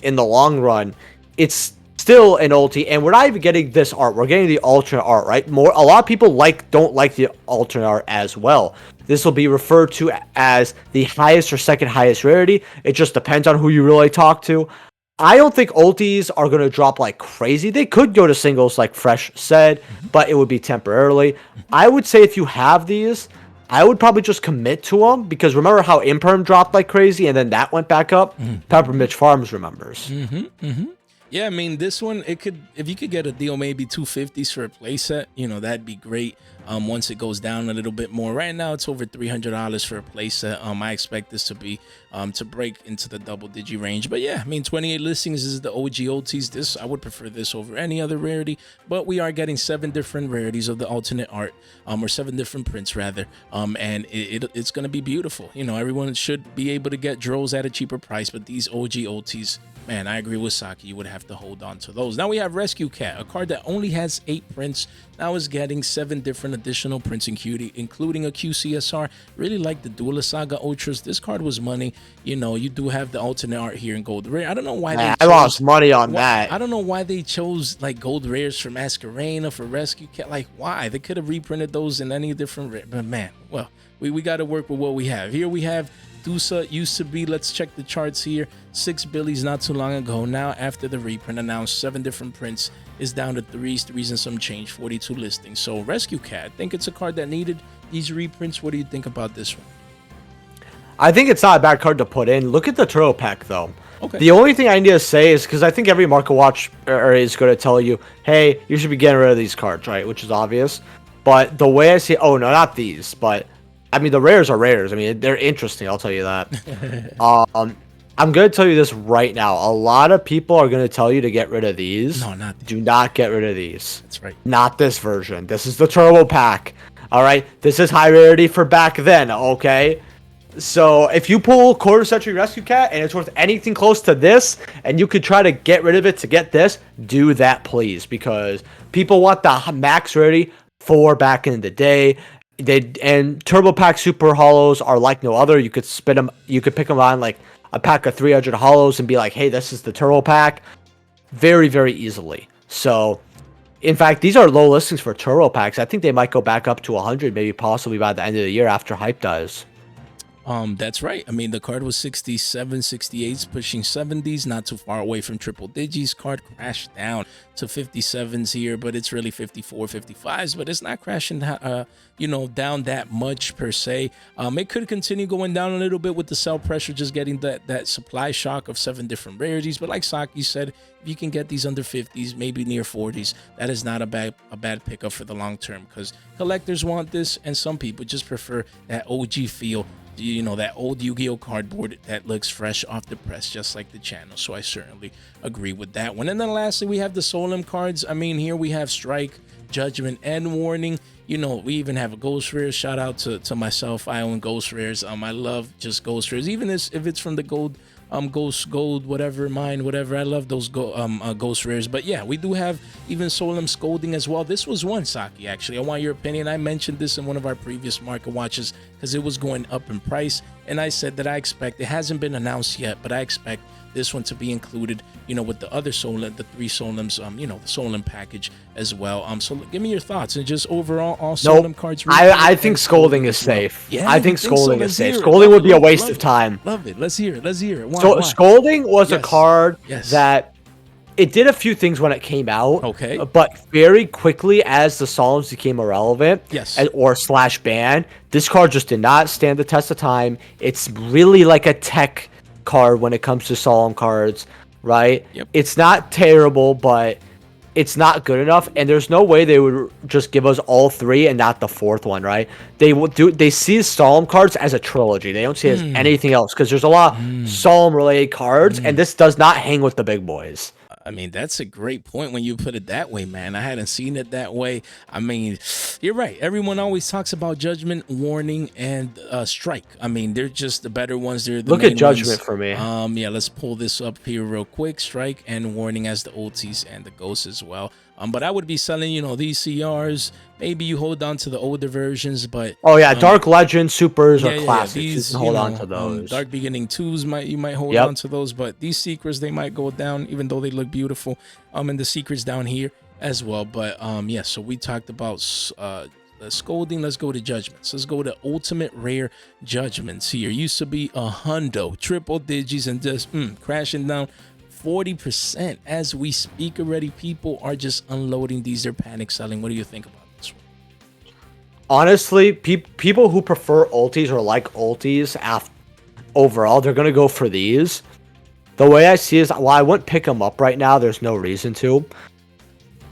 B: in the long run, it's still an ulti, and we're not even getting this art. We're getting the alternate art, right? A lot of people don't like the alternate art as well. This will be referred to as the highest or second highest rarity. It just depends on who you really talk to. I don't think ultis are going to drop like crazy. They could go to singles like Fresh said, but it would be temporarily. I would say if you have these, I would probably just commit to them, because remember how Imperm dropped like crazy and then that went back up? Peppermint Farms remembers.
A: Yeah, I mean, this one, if you could get a deal, maybe 250s for a playset, that'd be great. Once it goes down a little bit more. Right now, it's over $300 for a playset. I expect this to be to break into the double-digit range. But yeah, I mean, 28 listings is the OG OTs. I would prefer this over any other rarity. But we are getting 7 different rarities of the alternate art, or 7 different prints rather. And it's gonna be beautiful. Everyone should be able to get Drolls at a cheaper price. But these OG OTs, man, I agree with Saki. You would have to hold on to those. Now we have Rescue Cat, a card that only has 8 prints. Now is getting 7 different different additional prints and cutie, including a QCSR. Really like the Duel Saga Ultras. This card was money. You know, you do have the alternate art here in gold rare. I don't know why
B: I lost money on that.
A: I don't know why they chose like gold rares for Masquerena, for Rescue Cat. Like, why? They could have reprinted those in any different rare. But man, well, we got to work with what we have. Here we have Dusa, used to be, let's check the charts here, 6 billies not too long ago. Now, after the reprint announced 7 different prints, is down to threes and some change, 42 listings. So Rescue Cat, I think it's a card that needed these reprints. What do you think about this one?
B: I think it's not a bad card to put in. Look at the Turtle Pack, though.
A: Okay.
B: The only thing I need to say is, because I think every market watch is going to tell you, hey, you should be getting rid of these cards, right? Which is obvious. But the way I see, oh, no, not these, but I mean, the rares are rares. I mean, they're interesting. I'll tell you that. I'm going to tell you this right now. A lot of people are going to tell you to get rid of these.
A: No, not these.
B: Do not get rid of these.
A: That's right.
B: Not this version. This is the Turbo Pack. All right. This is high rarity for back then. Okay. So if you pull Quarter Century Rescue Cat and it's worth anything close to this, and you could try to get rid of it to get this, do that, please, because people want the max rarity for back in the day. And Turbo Pack Super Hollows are like no other. You could spin them. You could pick them on like a pack of 300 Hollows and be like, hey, this is the Turbo Pack, very, very easily. So, in fact, these are low listings for Turbo Packs. I think they might go back up to 100, maybe possibly by the end of the year after hype dies.
A: That's right. I mean, the card was 67, 68s, pushing 70s, not too far away from triple digits. Card crashed down to 57s here, but it's really 54, 55s, but it's not crashing, down that much per se. It could continue going down a little bit with the sell pressure, just getting that supply shock of 7 different rarities. But like Saki said, if you can get these under 50s, maybe near 40s, that is not a bad pickup for the long term, because collectors want this, and some people just prefer that OG feel. You know, that old Yu-Gi-Oh cardboard that looks fresh off the press, just like the channel. So I certainly agree with that one. And then lastly, we have the Solemn cards. I mean, here we have Strike, Judgment, and Warning. You know, we even have a Ghost Rare. Shout out to myself. I own Ghost Rares. I love just Ghost Rares, even if it's from the gold, gold, whatever, mine, whatever. I love those Ghost Rares. But yeah, we do have even Solemn Scolding as well. This was one, Saki, actually. I want your opinion. I mentioned this in one of our previous market watches because it was going up in price. And I said that I expect, it hasn't been announced yet, but I expect this one to be included, with the other Solemn, the 3 Solemns, the Solemn package as well. So give me your thoughts and just overall all Solemn cards.
B: I think Scolding is safe.
A: Yeah,
B: I think Scolding is safe. Scolding would be a waste of time.
A: Love it. Let's hear it.
B: Why? Scolding was a card that it did a few things when it came out.
A: Okay.
B: But very quickly, as the Solemns became irrelevant, or / banned, this card just did not stand the test of time. It's really like a tech card when it comes to Solemn cards, right?
A: Yep.
B: It's not terrible, but it's not good enough, and there's no way they would just give us all 3 and not the 4th one, right? They see Solemn cards as a trilogy. They don't see it as anything else, because there's a lot of Solemn related cards, and this does not hang with the big boys.
A: I mean, that's a great point when you put it that way, man. I hadn't seen it that way. I mean, you're right. Everyone always talks about Judgment, Warning, and Strike. I mean, they're just the better ones. They're the
B: Look
A: main
B: at Judgment
A: ones.
B: for me.
A: Yeah, let's pull this up here real quick. Strike and Warning as the OTs and the Ghosts as well. But I would be selling, these CRs. Maybe you hold on to the older versions, but
B: Dark Legend Supers or Classics.
A: These,
B: you can hold on to those.
A: Dark Beginning 2s you might hold on to those, but these Secrets, they might go down, even though they look beautiful. And the Secrets down here as well. But so we talked about Scolding. Let's go to Judgments. Let's go to Ultimate Rare Judgments here. Used to be a hundo, triple digits, and just crashing down 40% as we speak already. People are just unloading these. They're panic selling. What do you think about this one?
B: Honestly, people who prefer ultis or like ultis overall, they're going to go for these. The way I see it is, while I wouldn't pick them up right now, there's no reason to.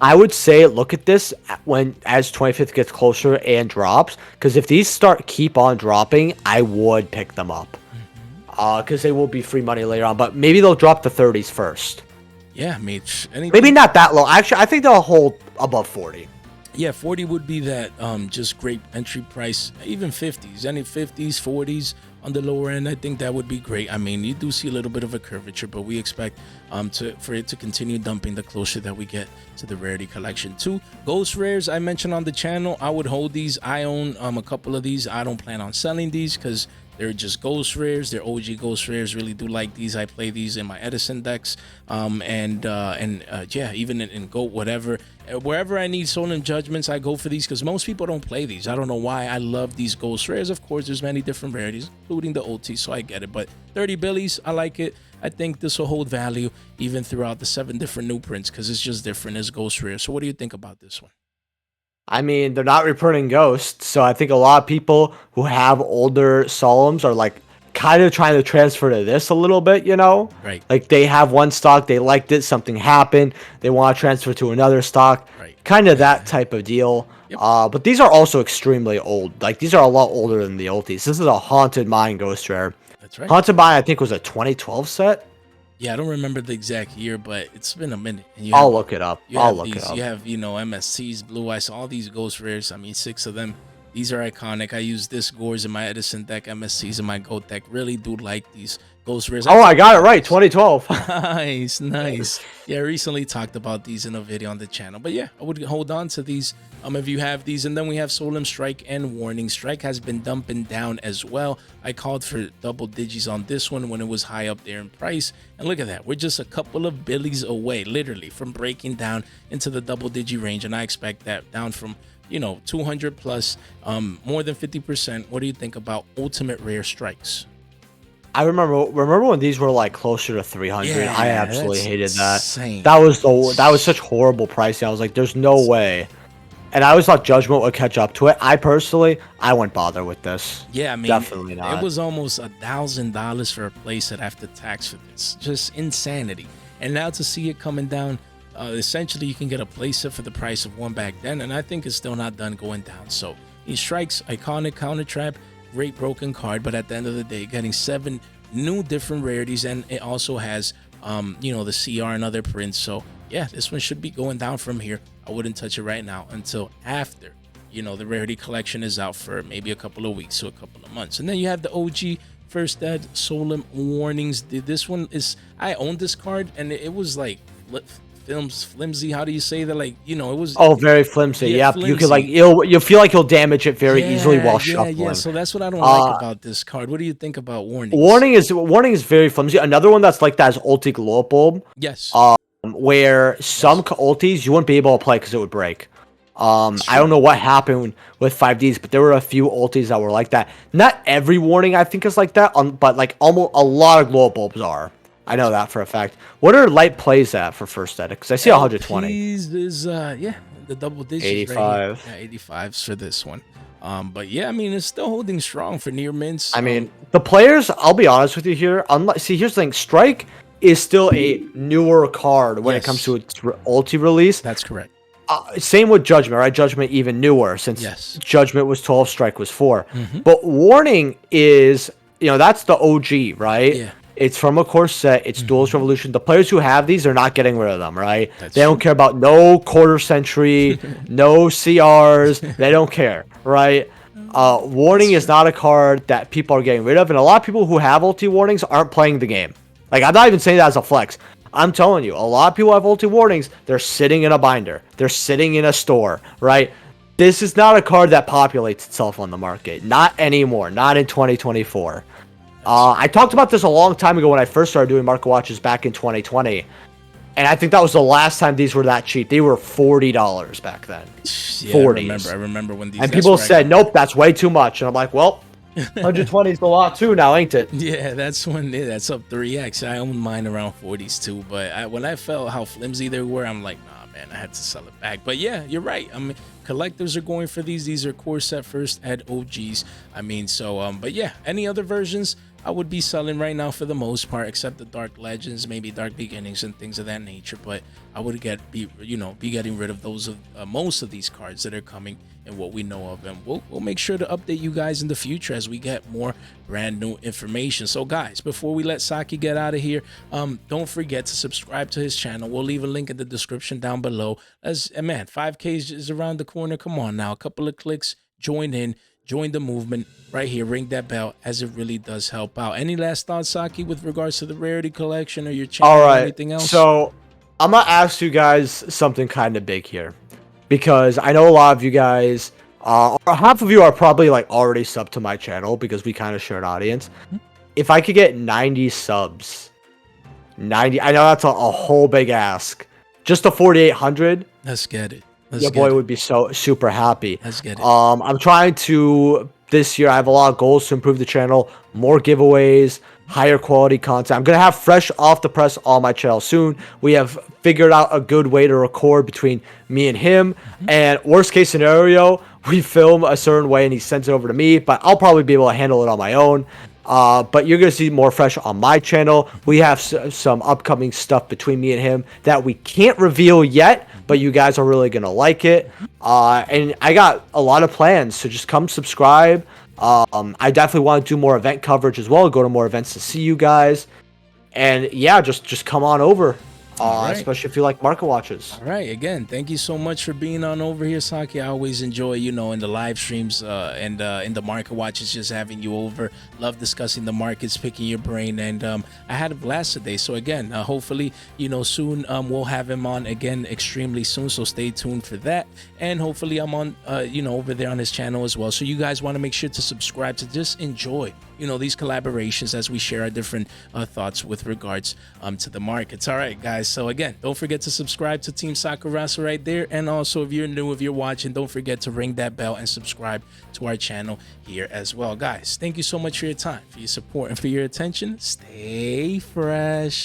B: I would say look at this as 25th gets closer and drops, because if these keep on dropping, I would pick them up. Because they will be free money later on, but maybe they'll drop the 30s first.
A: Yeah, maybe
B: not that low. Actually, I think they'll hold above 40.
A: Yeah, 40 would be that just great entry price. Even 50s, any 50s, 40s on the lower end, I think that would be great. I mean, you do see a little bit of a curvature, but we expect for it to continue dumping the closer that we get to the Rarity collection. 2 ghost rares I mentioned on the channel. I would hold these. I own a couple of these. I don't plan on selling these because they're just ghost rares. They're OG ghost rares. Really do like these. I play these in my Edison decks. Yeah, even in GOAT, whatever. Wherever I need Solemn Judgments, I go for these because most people don't play these. I don't know why. I love these ghost rares. Of course, there's many different rarities, including the OT, so I get it. But 30 billies, I like it. I think this will hold value even throughout the 7 different new prints because it's just different as ghost rare. So what do you think about this one?
B: I mean, they're not reprinting Ghosts, so I think a lot of people who have older Solemns are like kind of trying to transfer to this a little bit, you know?
A: Right.
B: Like they have one stock, they liked it, something happened, they want to transfer to another stock.
A: Right.
B: Kind of that type of deal.
A: Yep.
B: But these are also extremely old. Like these are a lot older than the oldies. This is a Haunted Mine Ghost Rare.
A: That's right.
B: Haunted Mine, I think, was a 2012 set.
A: Yeah, I don't remember the exact year, but it's been a minute. And
B: I'll look it up. I'll look it up.
A: You have, MSCs, Blue Eyes, all these ghost rares. I mean, 6 of them. These are iconic. I use this Gores in my Edison deck, MSCs in my GOAT deck. Really do like these ghost rares.
B: Oh, I got it right. 2012.
A: Nice. Yeah, I recently talked about these in a video on the channel. But yeah, I would hold on to these if you have these. And then we have Solemn, Strike, and Warning. Strike has been dumping down as well. I called for double digits on this one when it was high up there in price. And look at that. We're just a couple of billies away, literally, from breaking down into the double digit range. And I expect that down from 200 plus, more than 50%. What do you think about ultimate rare strikes?
B: I remember when these were like closer to 300.
A: Yeah,
B: I absolutely hated that.
A: Insane.
B: That was such horrible pricing. I was like, there's no way. And I always thought Judgment would catch up to it. I wouldn't bother with this.
A: Yeah, I mean,
B: definitely not.
A: It was almost $1,000 for a playset after tax for this. Just insanity. And now to see it coming down, essentially you can get a playset for the price of one back then, and I think it's still not done going down. So these strikes, iconic counter trap, great broken card, but at the end of the day, getting 7 new different rarities, and it also has the CR and other prints. So yeah, this one should be going down from here. I wouldn't touch it right now until after the Rarity collection is out for maybe a couple of weeks to a couple of months. And then you have the OG First Ed Solemn Warnings. This one is, I own this card, and it was like flimsy. How do you say that? Like, it was
B: very flimsy. Yep.
A: Flimsy.
B: You could like you'll feel like you'll damage it very easily while shuffling.
A: Yeah, so that's what I don't like about this card. What do you think about Warnings?
B: Warning is very flimsy. Another one that's like that is Ulti Glow Bulb.
A: Yes.
B: Where some ultis you wouldn't be able to play because it would break. I don't know what happened with 5Ds, but there were a few ultis that were like that. Not every Warning I think is like that, but like almost a lot of Glow Bulbs are. I know that for a fact. What are light plays at for First Ed? Because I see 120.
A: Is the double digits.
B: 85.
A: Right, yeah, 85s for this one. But yeah, I mean, it's still holding strong for near mints.
B: I mean, the players, I'll be honest with you here. See, here's the thing. Strike is still a newer card when it comes to its ulti release.
A: That's correct.
B: Same with Judgment, right? Judgment even newer since Judgment was 12, Strike was 4. But Warning is, that's the OG, right?
A: Yeah.
B: It's from a core set. It's Duelist Revolution. The players who have these are not getting rid of them, right? They don't care about no quarter century, no CRs. They don't care, right? Warning is not a card that people are getting rid of. And a lot of people who have ulti warnings aren't playing the game. Like, I'm not even saying that as a flex. I'm telling you, a lot of people have ulti warnings. They're sitting in a binder. They're sitting in a store, right? This is not a card that populates itself on the market. Not anymore. Not in 2024. I talked about this a long time ago when I first started doing market watches back in 2020. And I think that was the last time these were that cheap. They were $40 back then.
A: Yeah,
B: 40s.
A: I remember when these.
B: And people said, nope, that's way too much. And I'm like, well, 120 is a lot too now, ain't it?
A: Yeah, that's up 3x. I own mine around 40s too. But when I felt how flimsy they were, I'm like, nah, man, I had to sell it back. But yeah, you're right. I mean, collectors are going for these. These are core set First Ed OGs. I mean, so but yeah, any other versions I would be selling right now for the most part, except the Dark Legends, maybe Dark Beginnings and things of that nature. But I would be getting rid of those of most of these cards that are coming and what we know of, and we'll make sure to update you guys in the future as we get more brand new information. So guys, before we let Saki get out of here, don't forget to subscribe to his channel. We'll leave a link in the description down below. As man, 5K is around the corner. Come on now, a couple of clicks, join the movement right here, ring that bell, as it really does help out. Any last thoughts, Saki, with regards to the Rarity collection or your channel?
B: All right,
A: or anything else?
B: So I'm gonna ask you guys something kind of big here, because I know a lot of you guys, or half of you are probably like already subbed to my channel because we kind of share an audience. If I could get 90 subs, 90, I know that's a whole big ask. Just a 4,800.
A: Let's get it.
B: Your boy would be so super happy.
A: Let's get it.
B: I'm trying to this year. I have a lot of goals to improve the channel, more giveaways, higher quality content. I'm gonna have fresh off the press on my channel soon. We have figured out a good way to record between me and him. And worst case scenario, we film a certain way and he sends it over to me, but I'll probably be able to handle it on my own. But you're going to see more fresh on my channel. We have some upcoming stuff between me and him that we can't reveal yet, but you guys are really going to like it. And I got a lot of plans, so just come subscribe. I definitely want to do more event coverage as well, go to more events to see you guys. And yeah, just come on over. Right. Especially if you like market watches.
A: All right. Again, thank you so much for being on over here, Saki. I always enjoy, in the live streams and in the market watches, just having you over. Love discussing the markets, picking your brain. And I had a blast today. So again, hopefully, soon we'll have him on again extremely soon. So stay tuned for that. And hopefully I'm on, over there on his channel as well. So you guys want to make sure to subscribe to just enjoy these collaborations as we share our different thoughts with regards to the markets. All right, guys. So again, don't forget to subscribe to Team Sakurasa right there. And also, if you're new, if you're watching, don't forget to ring that bell and subscribe to our channel here as well. Guys, thank you so much for your time, for your support, and for your attention. Stay fresh.